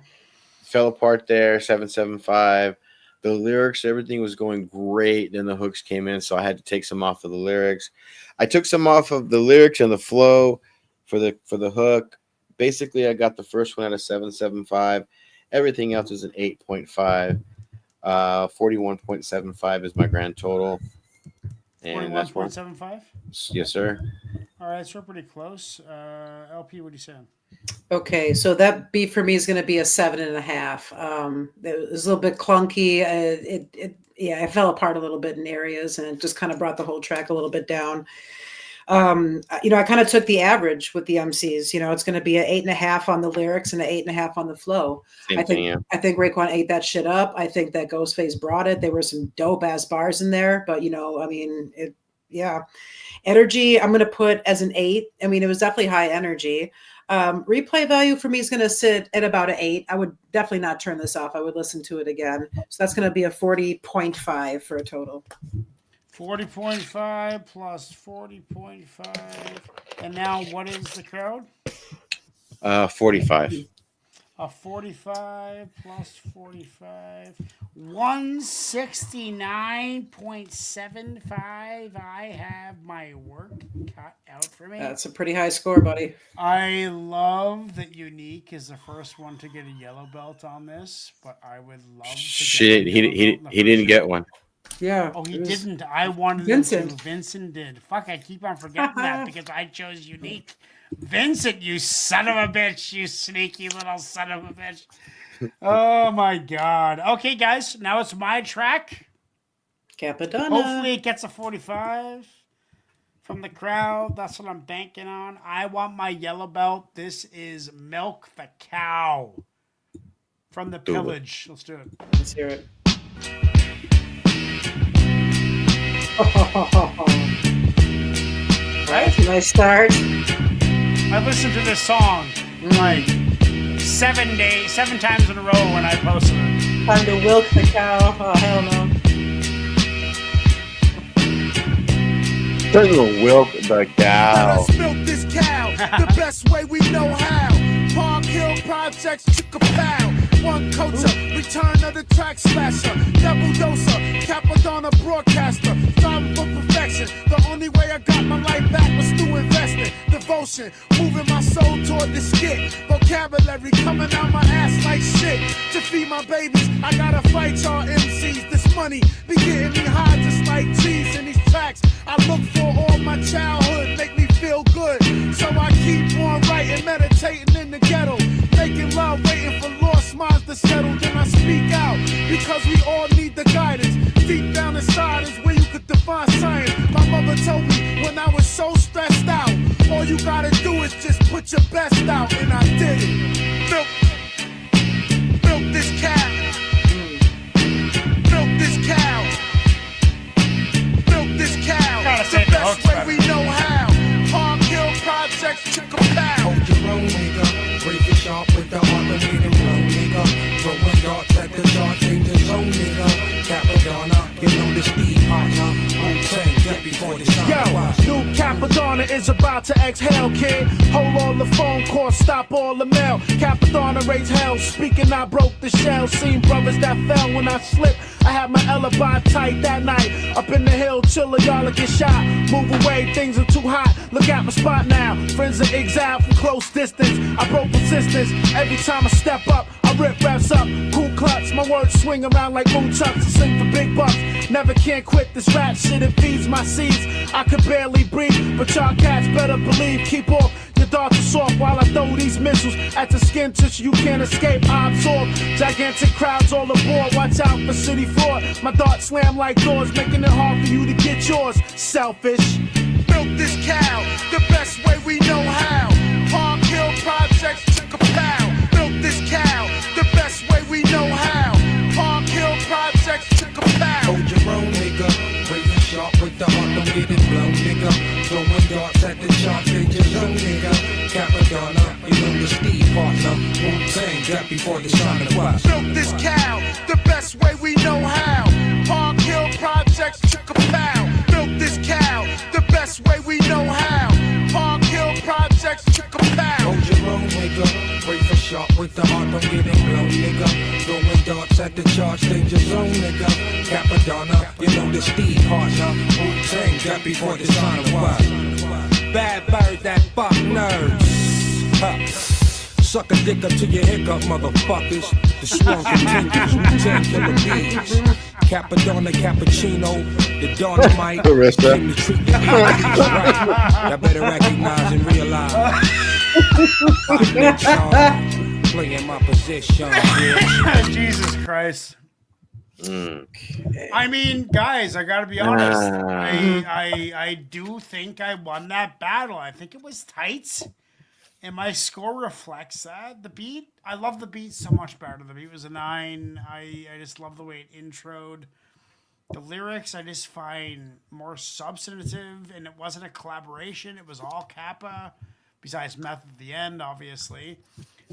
fell apart there, 7.75. The lyrics, everything was going great. Then the hooks came in, so I had to take some off of the lyrics. I took some off of the lyrics and the flow for the hook. Basically, I got the first one at a 7.75. Everything else is an 8.5. 41.75 is my grand total. And 41.75? Yes, sir. All right, so we're pretty close. LP, what are you saying? Okay, so that beat for me is going to be a 7.5. It was a little bit clunky. Yeah, it fell apart a little bit in areas, and it just kind of brought the whole track a little bit down. I kind of took the average with the MCs. It's going to be an 8.5 on the lyrics and an 8.5 on the flow. Same thing, yeah. I think Raekwon ate that shit up. I think that Ghostface brought it. There were some dope ass bars in there, but yeah. Energy, I'm going to put as an 8. I mean, it was definitely high energy. Replay value for me is going to sit at about an 8. I would definitely not turn this off. I would listen to it again. So that's going to be a 40.5 for a total. 40.5 plus 40.5. And now what is the crowd? 45. A 45 plus 45. 169.75. I have my work cut out for me. That's a pretty high score, buddy. I love that Unique is the first one to get a yellow belt on this, but I would love to Shit, he didn't get one. Yeah. Oh, he didn't. I wanted Vincent. him to. Vincent did. Fuck, I keep on forgetting that because I chose Unique. Vincent, you son of a bitch, you sneaky little son of a bitch. Oh my God. Okay, guys, now it's my track. Cappadonna. Hopefully it gets a 45 from the crowd. That's what I'm banking on. I want my yellow belt. This is Milk the Cow from the Pillage. Let's do it. Let's hear it. Right? Nice start. I listened to this song like 7 times in a row when I posted it. Time to milk the cow. Oh, hell no. Turn to milk the cow. Let us milk this cow the best way we know how. Park Hill Projects, Chick-a-Pow. One culture, return of the track slasher. Double doser, Cappadonna broadcaster. Striving for perfection. The only way I got my life back was through investing. Devotion, moving my soul toward the skit. Vocabulary coming out my ass like shit. To feed my babies, I gotta fight y'all MCs. This money be getting me high just like cheese in these tracks. I look for all my childhood, make me feel good. So I keep on writing, meditating in the ghetto. Making love, waiting for lost minds to settle. Then I speak out, because we all need the guidance. Deep down inside is where you could define science. My mother told me when I was so stressed out, all you gotta do is just put your best out. And I did it. Milk this cow. Milk this cow. Milk this cow. The best way we know how. Park Hill Projects, Chick-a-Pow. Hold your own nigga, break it sharp with the automated flow, nigga. Throwing darts at the dark danger zone, nigga. Cappadonna, you know the speed partner. Wu-Tang, get before the sun. Yo, new Cappadonna is about to exhale, kid. Hold all the phone calls, stop all the mail. Cappadonna raised hell, speaking I broke the shell. Seen brothers that fell when I slipped. I had my alibi tight that night. Up in the hill, chiller, y'all get shot. Move away, things are too hot. Look at my spot now. Friends are exiled from close distance. I broke resistance. Every time I step up, I rip raps up. Cool clutch, my words swing around like moon chucks. I sing for big bucks. Never can quit this rap shit, it feeds my seeds. I could barely breathe, but y'all cats better believe. Keep off your darts are soft while I throw these missiles at the skin tissue. You can't escape, I absorb. Gigantic crowds all aboard. Watch out for city fraud. My darts slam like doors, making it hard for you to get yours. Selfish. Milk this cow the best way we know how. Park Hill Projects, Chick-a-Pow. Milk this cow the best way we know how. Park Hill Projects, Chick-a-Pow. Hold your own nigga, razor sharp with the heart, don't get it blown, nigga. Throwing darts at the shark danger zone, nigga. Cappadonna, you know the speed partner. Wu-Tang, get before the sun and watch. Milk this cow the best way we know how. Park Hill Projects, Chick-a-Pow. Milk this cow the best way we know how. Park Hill Projects, Chick-a-Pow. Hold your own nigga, razor sharp with the heart, don't get it blown, nigga. Throwing darts at the charge danger zone, nigga. Cappadonna, you know the speed partner. Wu-Tang, get before the sun and watch. Bad bird that fuck nerds. Huh. Suck a dick up to your hiccup, motherfuckers. The swarm continues, Wu-Tang killer bees. Cappadonna, cappuccino, the dynamite. Arista. Treat the right. Y'all better recognize and realize. Playing my position. Yeah. Jesus Christ. Mm. I mean, guys, I gotta be honest. I do think I won that battle. I think it was tight, and my score reflects that. The beat, I love the beat so much better. The beat was a 9. I just love the way it introed. The lyrics, I just find more substantive, and it wasn't a collaboration. It was all Kappa, besides Meth at the end, obviously.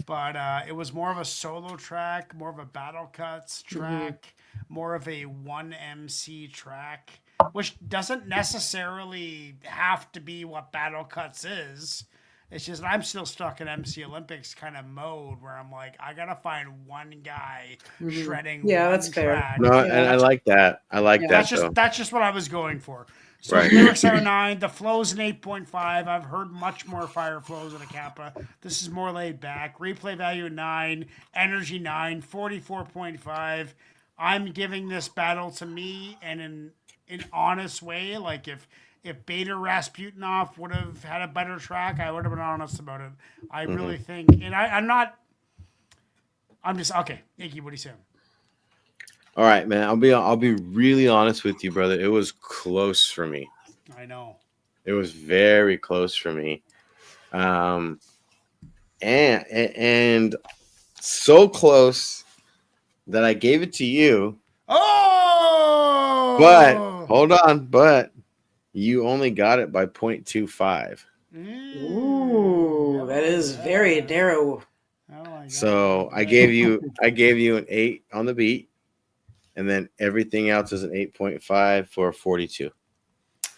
But it was more of a solo track, more of a battle cuts track, more of a one MC track, which doesn't necessarily have to be what battle cuts is. It's just I'm still stuck in MC Olympics kind of mode where I'm like, I gotta find one guy shredding. Yeah, one that's fair. track. No, and I like that. I like that. That's just what I was going for. So Right. the lyrics are a 9. The flow's an 8.5. I've heard much more fire flows in a Kappa. This is more laid back. Replay value 9. Energy 9. 44.5. I'm giving this battle to me, and in an honest way. Like if Beta Rasputinov would have had a better track, I would have been honest about it. I really think, and I'm just okay. Iggy, what are you saying? All right, man. I'll be really honest with you, brother. It was close for me. I know. It was very close for me. And so close that I gave it to you. Oh! But hold on, but you only got it by 0.25. Ooh, that is very narrow. So I gave you an 8 on the beat, and then everything else is an 8.5 for 42.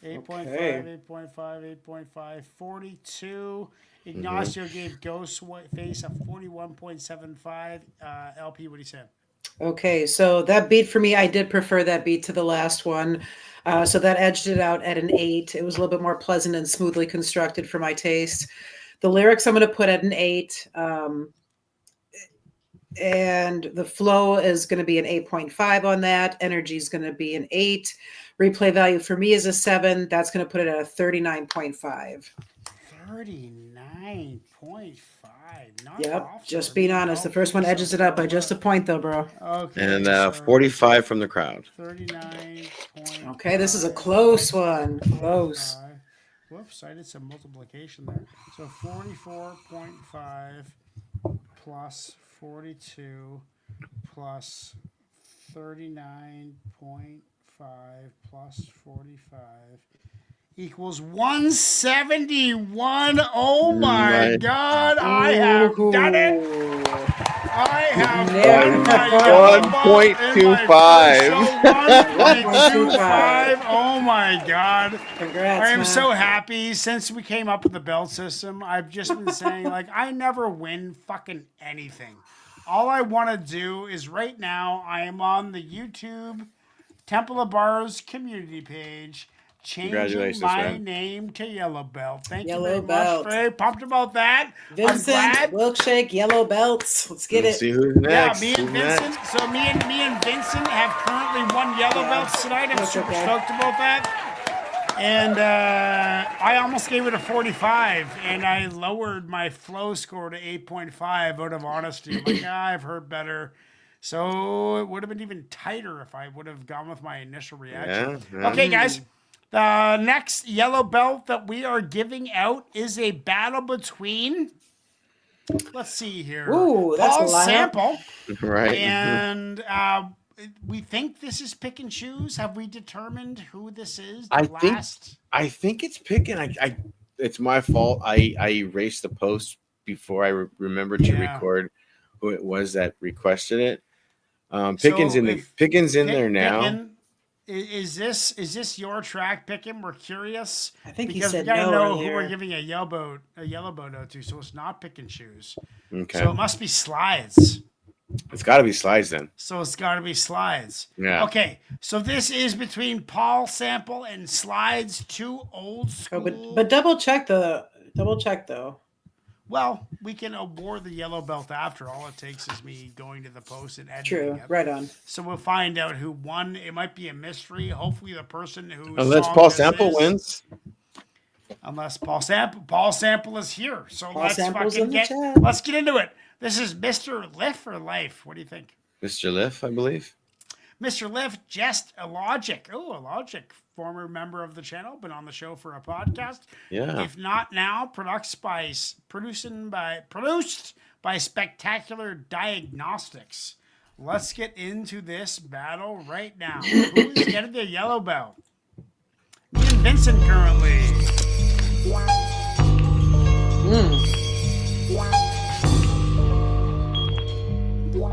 8.5, 8.5, 8.5, 42. Ignacio gave Ghostface a 41.75. LP, what do you say? Okay, so that beat for me, I did prefer that beat to the last one. So that edged it out at an 8. It was a little bit more pleasant and smoothly constructed for my taste. The lyrics I'm going to put at an 8. And the flow is going to be an 8.5 on that. Energy is going to be an 8. Replay value for me is a 7. That's going to put it at a 39.5. 39.5. Yep, just being honest. The first one edges it up by just a point, though, bro. Okay. And 45 from the crowd. 39. Okay, this is a close one. Close. Whoops, I did some multiplication there. So 44.5 plus 42 plus 39.5 plus 45 equals 171. Oh my God, I have done it. I have done my 1.25. 1.25. Oh my God. Congrats, I am man. so happy since we came up with the belt system. I've just been saying, like, I never win fucking anything. All I want to do is right now, I am on the YouTube Temple of Bars community page, changing my name to Yellow Belt. Thank you very much. Very pumped about that. Vincent, Milkshake, Yellow Belts. Let's get it. See who's next. Yeah, me and Vincent. So me and Vincent have currently won Yellow Belts tonight. I'm super stoked about that. And I almost gave it a 45, and I lowered my flow score to 8.5 out of honesty. I'm like, I've heard better. So it would have been even tighter if I would have gone with my initial reaction. Yeah. Okay, guys. The next yellow belt that we are giving out is a battle between, let's see here, Ooh, that's Paul a lineup. Sample. Right. And we think this is pick and choose. Have we determined who this is? I think it's picking. It's my fault. I erased the post before I remembered to record who it was that requested it. Pickens in there now. Pickin, is this your track, Pickin? We're curious. I think because he said we gotta no know earlier. who we're giving a yellow boat to. So it's not pick and choose. Okay. So it must be Slides. It's got to be Slides then. So it's got to be Slides. Yeah. Okay. So this is between Paul Sample and Slides, two old school. But double check though. Well, we can award the yellow belt after. All it takes is me going to the post and editing True. it. Right on. So we'll find out who won. It might be a mystery. Hopefully the person who Unless Paul Sample wins. Unless Paul Sample is here. So Paul let's Sample's fucking in the get chat. let's get into it. This is Mr. Liff or Life. What do you think? Mr. Liff, I believe. Mr. Liff, Jehst, Illogic. Oh, Illogic, former member of the channel, been on the show for a podcast. Yeah. If not now, produced by Spectacular Diagnostics. Let's get into this battle right now. Who's getting the yellow belt? Me and Vincent currently.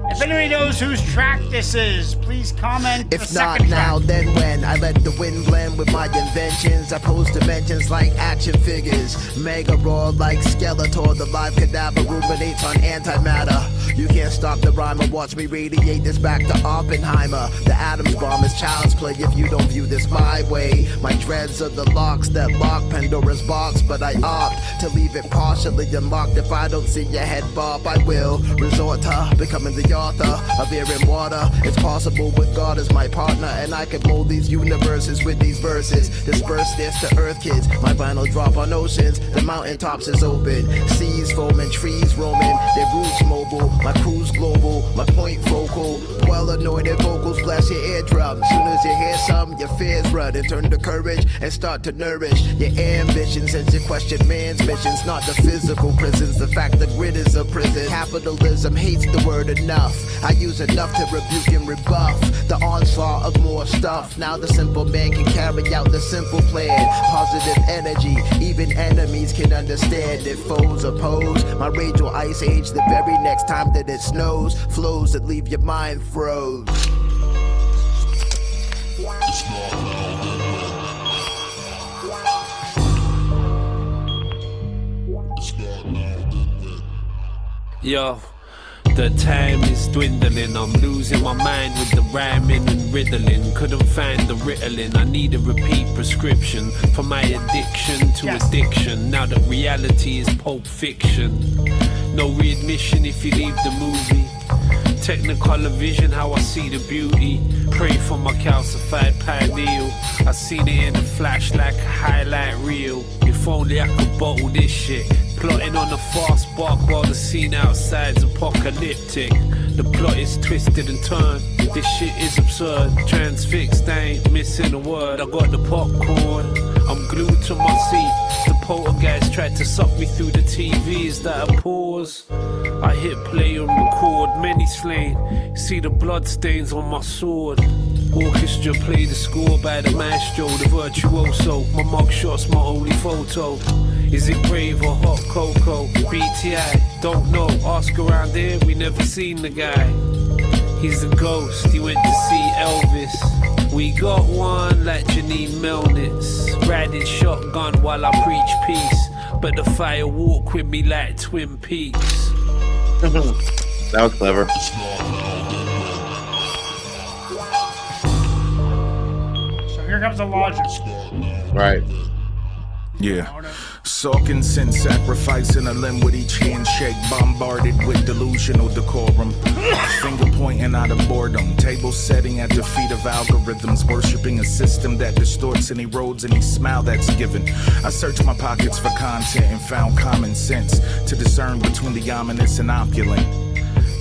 If anybody knows whose track this is, please comment. If not now, then when? I let the wind blend with my inventions. I pose dimensions like action figures. Mega raw like Skeletor. The live cadaver ruminates on antimatter. You can't stop the rhyme or watch me radiate this back to Oppenheimer. The Atom's bomb is child's play if you don't view this my way. My dreads are the locks that lock Pandora's box, but I opt to leave it partially unlocked. If I don't see your head bob, I will resort to becoming the author of air and water. It's possible with God as my partner, and I can mold these universes with these verses. Disperse this to earth kids. My vinyl drop on oceans. The mountaintops is open. Seas foaming, trees roaming. Their roots mobile. My crew's global. My point focal. Well anointed vocals blast your eardrum. Soon as you hear some, your fears run and turn to courage and start to nourish your ambitions as you question man's missions. Not the physical prisons. The fact the grid is a prison. Capitalism hates the word enough. I use enough to rebuke and rebuff the onslaught of more stuff. Now the simple man can carry out the simple plan. Positive energy, even enemies can understand. If foes oppose, my rage will ice age the very next time that it snows. Flows that leave your mind froze. Yo, the time is dwindling, I'm losing my mind with the rhyming and riddling. Couldn't find the Ritalin, I need a repeat prescription for my addiction to addiction. Now that reality is Pulp Fiction, no readmission if you leave the movie. Technicolor vision, how I see the beauty. Pray for my calcified pineal. I seen it in the flash like a highlight reel. If only I could bottle this shit. Plotting on a fast bark while the scene outside's apocalyptic. The plot is twisted and turned. This shit is absurd. Transfixed, I ain't missing a word. I got the popcorn, I'm glued to my seat. The poltergeist tried to suck me through the TVs that I pause. I hit play and record, many slain. See the blood stains on my sword. Orchestra play the score by the maestro, the virtuoso. My mugshot's my only photo. Is it brave or hot cocoa? BTI, don't know. Ask around here, we never seen the guy. He's a ghost, he went to see Elvis. We got one like Janine Melnitz. Riding shotgun while I preach peace. But the fire walk with me like Twin Peaks. That was clever. So here comes the logic. Right. Yeah. Sulking sin, sacrificing a limb with each handshake, bombarded with delusional decorum. Finger pointing out of boredom, table setting at the feet of algorithms, worshipping a system that distorts and erodes any smile that's given. I searched my pockets for content and found common sense to discern between the ominous and opulent.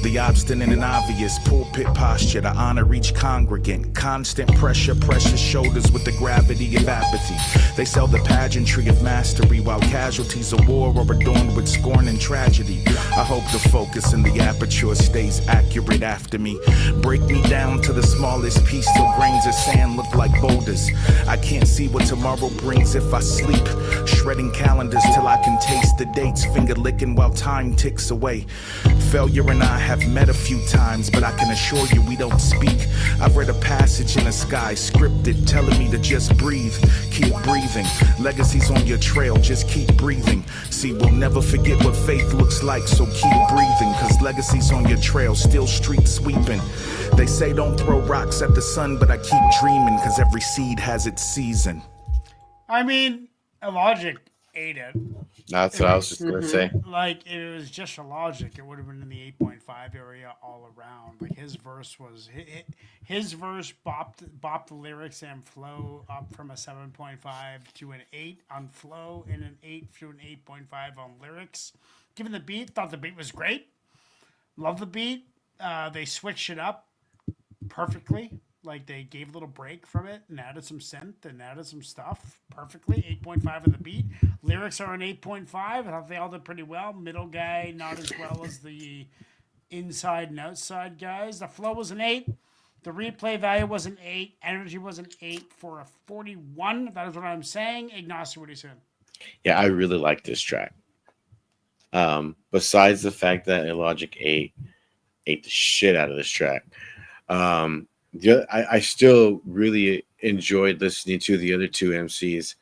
The obstinate and obvious pulpit posture to honor each congregant. Constant pressure, precious shoulders with the gravity of apathy. They sell the pageantry of mastery while casualties of war are adorned with scorn and tragedy. I hope the focus in the aperture stays accurate after me. Break me down to the smallest piece till grains of sand look like boulders. I can't see what tomorrow brings if I sleep. Shredding calendars till I can taste the dates. Finger licking while time ticks away. Failure and I have met a few times, but I can assure you we don't speak. I've read a passage in the sky, scripted, telling me to just breathe. Keep breathing. Legacies on your trail, just keep breathing. See, we'll never forget what faith looks like, so keep breathing. Cause legacies on your trail, still street sweeping. They say don't throw rocks at the sun, but I keep dreaming, cause every seed has its season. I mean, Illogic, ate it. That's what I was just gonna say. Like, if it was just Illogic, it would have been in the 8.5 area all around. Like, his verse was his verse bopped the lyrics and flow up from a 7.5 to an 8 on flow and an 8 to an 8.5 on lyrics. Given the beat, thought the beat was great. Love the beat. They switched it up perfectly. Like, they gave a little break from it and added some synth and added some stuff perfectly. 8.5 on the beat. Lyrics are an 8.5. I thought they all did pretty well. Middle guy, not as well as the inside and outside guys. The flow was an 8. The replay value was an 8. Energy was an 8 for a 41. That is what I'm saying. Ignacio, what are you saying? Yeah, I really like this track. Besides the fact that Illogic ate the shit out of this track. I still really enjoyed listening to the other two MCs.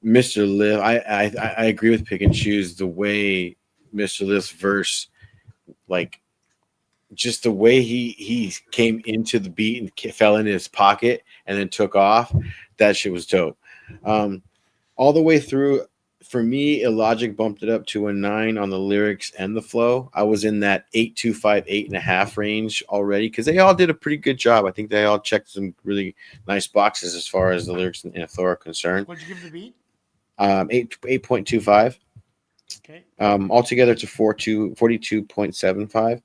Mr. Liv, I agree with Pick and Choose. The way Mr. Liv's verse, like, just the way he came into the beat and fell in his pocket and then took off, that shit was dope. All the way through, for me, Illogic bumped it up to a 9 on the lyrics and the flow. I was in that 8.25, 8.5 range already because they all did a pretty good job. I think they all checked some really nice boxes as far as the lyrics and flow are concerned. What'd you give the beat? 8.25. Okay. Altogether to 42.75.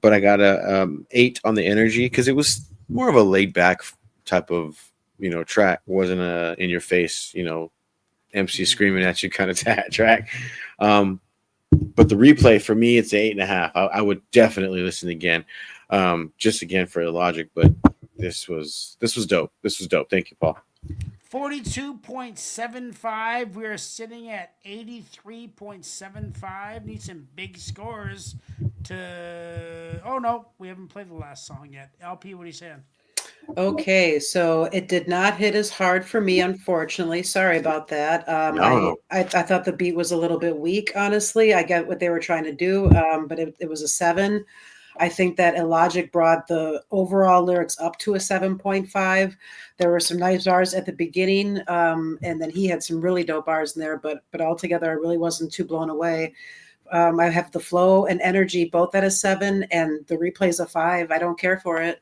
But I got a 8 on the energy because it was more of a laid back type of track. It wasn't a in your face MC screaming at you kind of track. But the replay for me, it's 8.5. I would definitely listen again, just again for Illogic. But this was dope. This was dope. Thank you, Paul. 42.75. We're sitting at 83.75. Need some big scores to. Oh no, we haven't played the last song yet. LP, what are you saying? Okay, so it did not hit as hard for me, unfortunately. Sorry about that. No. I thought the beat was a little bit weak, honestly. I get what they were trying to do, but it was a 7. I think that Illogic brought the overall lyrics up to a 7.5. There were some nice bars at the beginning, and then he had some really dope bars in there, but altogether I really wasn't too blown away. I have the flow and energy both at a 7, and the replay's a 5. I don't care for it.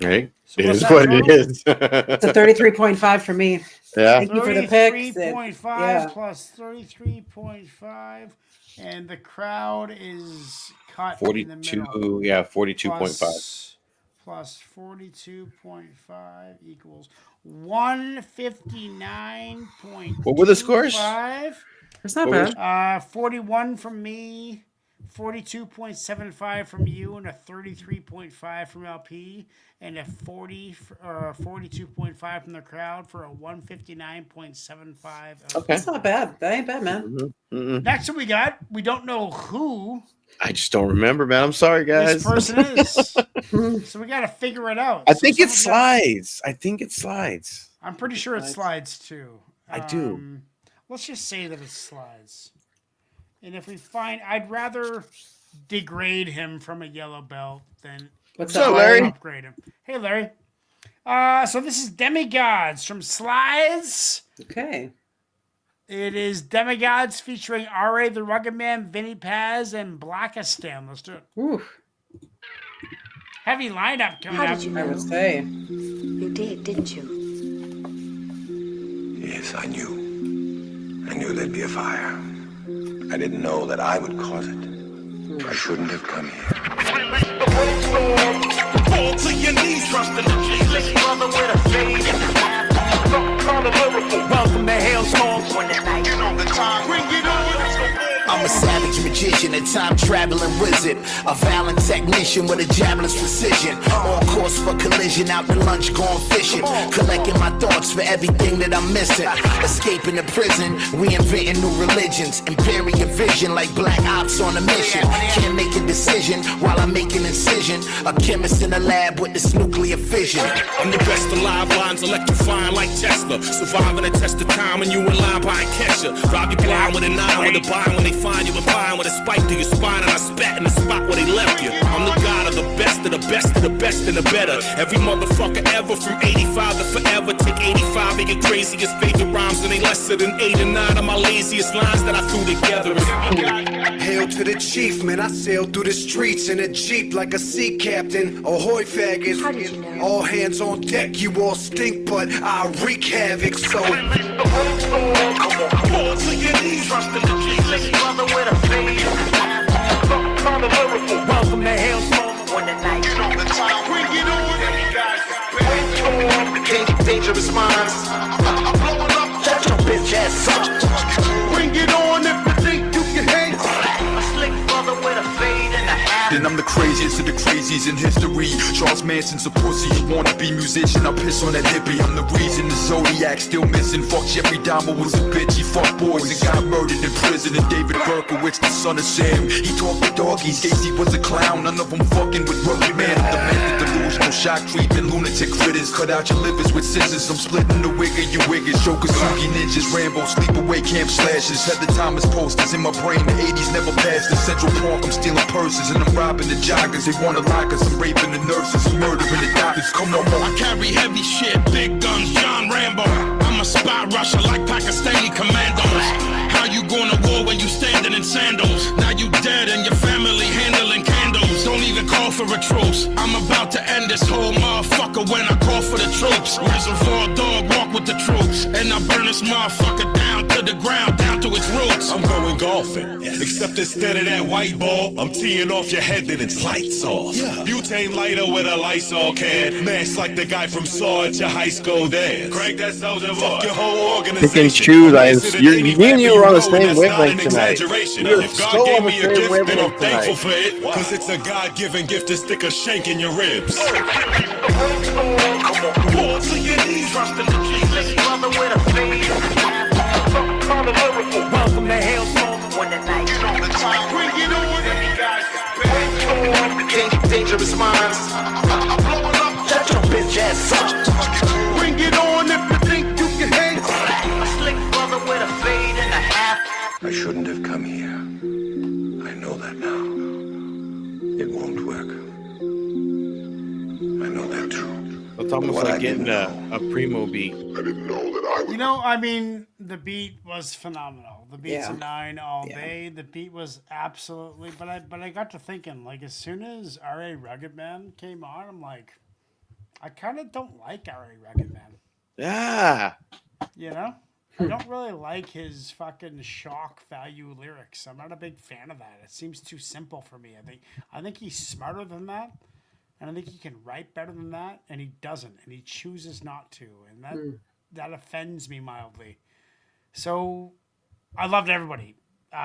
Right? So it is what it is. It's a 33.5 for me. Yeah. Thank you for the pick. 33.5 plus 33.5, and the crowd is cut 42, in the middle. yeah, 42.5. Plus 42.5 equals 159. What were the scores? That's not bad. 41 from me, 42.75 from you, and a 33.5 from LP, and a 42.5 from the crowd for a 159.75. Okay, that's not bad. That ain't bad, man. Next one we got. We don't know who. I just don't remember, man. I'm sorry, guys. This person is. So we got to figure it out. I think it slides. I'm pretty sure it slides too. I do. Let's just say that it slides. And if we find, I'd rather degrade him from a yellow belt than upgrade him. Hey, Larry. So this is Demigodz from Slides. Okay. It is Demigodz featuring R.A. the Rugged Man, Vinnie Paz, and Blacastan. Let's do it. Oof. Heavy lineup coming How up. did you I would say. You did, didn't you? Yes, I knew. I knew there'd be a fire. I didn't know that I would cause it. I shouldn't have come here. Fall to your knees, trust in the Jesus brother with a fade. Welcome to Hailstorm. You know the time. Bring it on. I'm a savage magician, a time-traveling wizard, a violent technician with a javelin's precision. On course for collision, out to lunch, gone fishing, collecting my thoughts for everything that I'm missing. Escaping the prison, reinventing new religions, impairing your vision like black ops on a mission. Can't make a decision while I'm making incision. A chemist in a lab with this nuclear fission. I'm the best alive, lines electrifying like Tesla. Surviving a test of time and you in line behind Kesha. Rob you blind with a 9 with a bind when they find you a pine with a spike through your spine, and I spat in the spot where they left you. I'm the god of the best of the best of the best and the better. Every motherfucker ever from 85 to forever. Take 85 get crazy as favorite rhymes, and they lesser than 8 or 9 of my laziest lines that I threw together. Hail to the chief, man. I sailed through the streets in a Jeep like a sea captain. Ahoy, faggots. How did you know? All hands on deck, you all stink, but I wreak havoc, so. Fall to your knees, trust in the Jesus. Brother with a face. Welcome to Hell's Moment when the night. You know the time, bring it on. Dangerous minds. I'm blowing up. Shut your bitch ass up. Bring it on if you think you can hang. A slick brother with a fade and a hat. Then I'm the craziest of the crazies in history. Charles Manson's a pussy, you wanna be musician, I piss on that hippie. I'm the reason the Zodiac still missing. Fuck Jeffrey Dahmer was a bitch, he fucked boys and got murdered in prison. And David Berkowitz, the son of Sam, he talked with doggies. Gacy was a clown, none of them fucking with Rocky Man. Demented, delusional, shock treatment, lunatic critters. Cut out your livers with scissors, I'm splitting the wig of you wiggers. Shokasugi ninjas, Rambo, sleepaway camp slashes. Heather Thomas posters in my brain, the 80s never passed. In Central Park, I'm stealing purses and I'm robbing the joggers. They wanna lock us, I'm raping the nurses, I'm murdering the doctors. Come on, I carry heavy shit, big guns, John Rambo. I'm a spy rusher like Pakistani commandos. How you going to war when you standing in sandals? Now you dead and your family handling candles. Don't even call for a truce. I'm about to end this whole motherfucker when I call for the troops. Reservoir dog, walk with the troops. And I burn this motherfucker down to the ground, down to its roots. I'm going golfing, except instead of that white ball, I'm teeing off your head, then it's lights off. Butane lighter with a Lysol can. Mask like the guy from Saw at your high school dance. Craig that soldier fuck your whole organization. Pick and choose. Me and you are on the same wavelength tonight. We're so on the same wavelength tonight. For it, cause it's a God-given gift to stick a shank in your ribs. Fall to your knees, trust in the Jesus. Brother with a fade. Welcome to Hell's Moment when the night. You know the time, bring it on. Dangerous minds. I'm blowing up. Shut your bitch ass up. Bring it on if you think you can hang. A slick brother with a fade and a hat. I shouldn't have come here. I know that now. It won't work. I know that too. It's almost like getting a primo beat. I didn't know that I would. You know, I mean, the beat was phenomenal. The beat's Yeah. a 9 all day. The beat was absolutely. But I got to thinking, like, as soon as R.A. Rugged Man came on, I'm like, I kind of don't like R.A. Rugged Man. Yeah. You know, I don't really like his fucking shock value lyrics. I'm not a big fan of that. It seems too simple for me. I think he's smarter than that, and I think he can write better than that, and he doesn't, and he chooses not to, and that offends me mildly. So I loved everybody.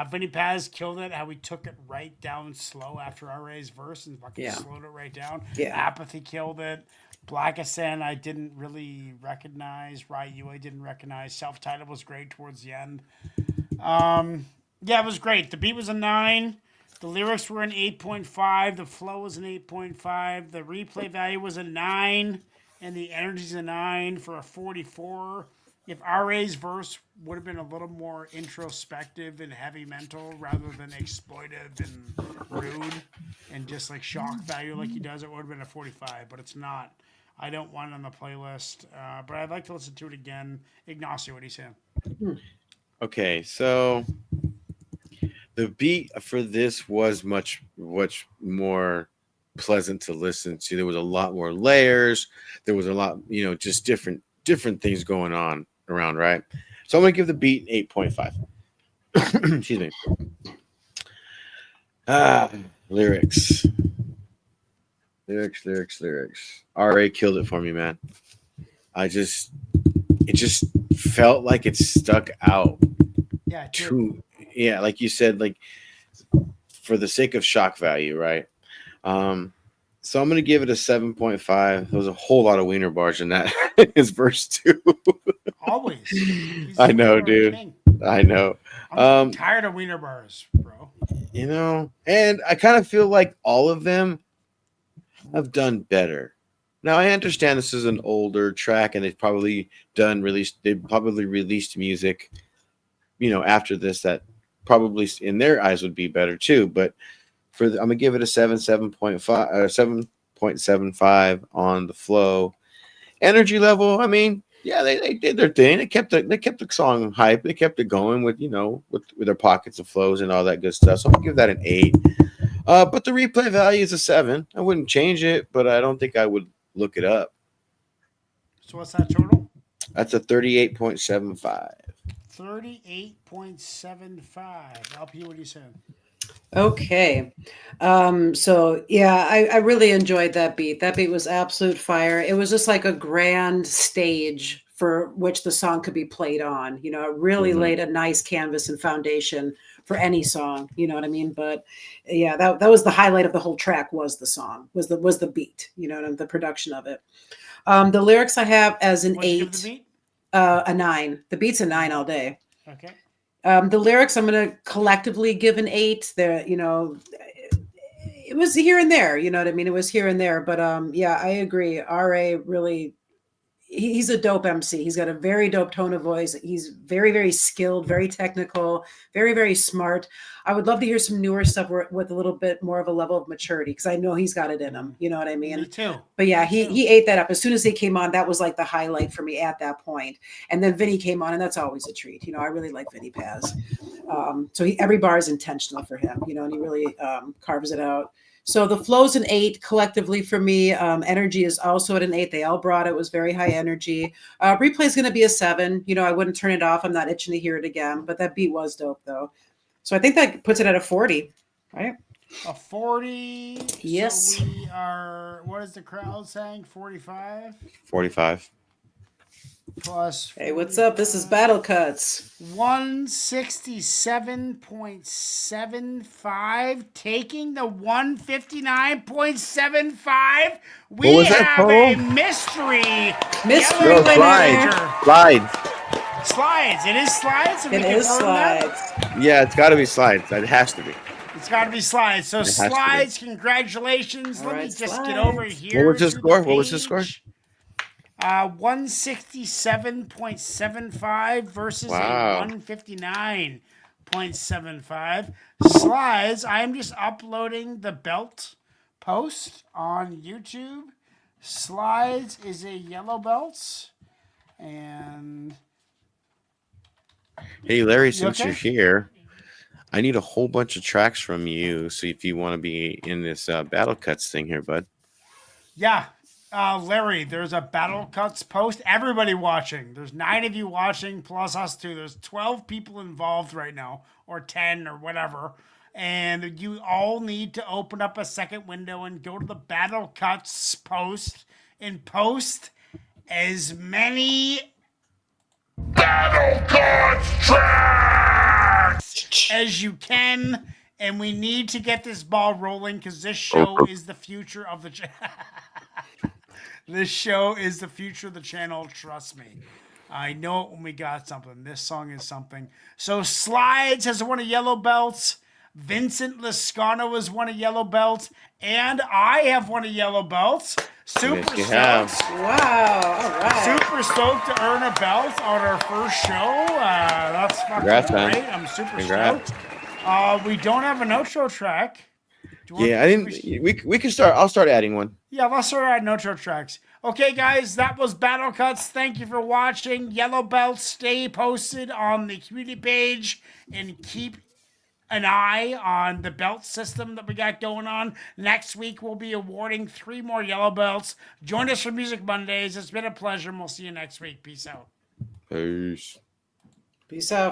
Vinnie Paz killed it. How he took it right down slow after RA's verse and fucking slowed it right down. Yeah. Apathy killed it. Blacastan I didn't really recognize. Ryu I didn't recognize. Self-titled was great towards the end. Yeah, it was great. The beat was a 9. The lyrics were an 8.5. The flow was an 8.5. The replay value was a 9. And the energy's a 9 for a 44. If RA's verse would have been a little more introspective and heavy mental rather than exploitive and rude and just like shock value like he does, it would have been a 45, but it's not. I don't want it on the playlist, but I'd like to listen to it again. Ignacio, what are you saying? Okay, so the beat for this was much more pleasant to listen to. There was a lot more layers. There was a lot, just different things going on around, right? So I'm gonna give the beat 8.5. Excuse me. Lyrics. RA killed it for me, man. It just felt like it stuck out. Yeah, true. Yeah, like you said, like for the sake of shock value, right? So I'm gonna give it a 7.5. There was a whole lot of wiener bars in that his verse 2. Always. I know, dude. King. I know. I'm tired of wiener bars, bro. And I kind of feel like all of them have done better. Now I understand this is an older track, and they've probably released music, after this that probably in their eyes would be better too. But I'm gonna give it a 7.75 on the flow. Energy level, I mean, Yeah, they did their thing. They kept the song hype. They kept it going with with their pockets of flows and all that good stuff. So I'm gonna give that an 8. But the replay value is a 7. I wouldn't change it, but I don't think I would look it up. So what's that total? That's a 38.75. 38.75. LP, what are you saying? Okay. So yeah, I really enjoyed that beat. That beat was absolute fire. It was just like a grand stage for which the song could be played on. It really laid a nice canvas and foundation for any song. You know what I mean? But yeah, that was the highlight of the whole track was the song, was the beat, and the production of it. The lyrics I have as an 8, a 9. The beat's a 9 all day. Okay. The lyrics I'm going to collectively give an 8. There, it was here and there. You know what I mean? It was here and there. But yeah, I agree. RA really, he's a dope MC. He's got a very dope tone of voice. He's very, very skilled, very technical, very, very smart. I would love to hear some newer stuff with a little bit more of a level of maturity because I know he's got it in him. You know what I mean? Me too. But yeah, he ate that up. As soon as he came on, that was like the highlight for me at that point. And then Vinnie came on, and that's always a treat. I really like Vinnie Paz. So every bar is intentional for him, and he really carves it out. So the flow's an 8 collectively for me. Energy is also at an 8. They all brought it. It was very high energy. Replay is going to be a 7. I wouldn't turn it off. I'm not itching to hear it again, but that beat was dope though. So I think that puts it at a 40, right? A 40. Yes. So we are, what is the crowd saying? 45? 45. Plus. Hey, what's up? This is Battle Cuts. 167.75, taking the 159.75. We What was that have total? a mystery winner. Slides. It is slides. It is slides. Yeah, it's got to be slides. It has to be. It's got to be slides. So It has to be. slides, congratulations. All Let me right, just get over Slides. here. What was his to score? the What was his score? page. 167.75 versus Wow. a 159.75. Slides, I am just uploading the belt post on YouTube. Slides is a yellow belt. And Hey, Larry, since okay? you're here, I need a whole bunch of tracks from you. So if you want to be in this Battle Cuts thing here, bud. yeah, Larry, there's a Battle Cuts post. Everybody watching. There's 9 of you watching plus us 2. There's 12 people involved right now, or 10 or whatever. And you all need to open up a second window and go to the Battle Cuts post and post as many Battle Cards tracks! as you can. And we need to get this ball rolling because this show is the future of the This show is the future of the channel. Trust me. I know it when we got something. This song is something. So Slides has won a yellow belt. Vincent Lascano has won a yellow belt. And I have won a yellow belt. Super Yes, you stoked. have. Wow. All right. Super stoked to earn a belt on our first show. That's fucking Congrats, man. great. I'm super Congrats. stoked. We don't have an outro track. Do you want- Yeah, I didn't. We can start. I'll start adding one. Yeah, let's start adding outro tracks. Okay, guys, that was Battle Cuts. Thank you for watching. Yellow belts, stay posted on the community page and keep an eye on the belt system that we got going on. Next week, we'll be awarding 3 more yellow belts. Join us for Music Mondays. It's been a pleasure, and we'll see you next week. Peace out. Peace. Peace out.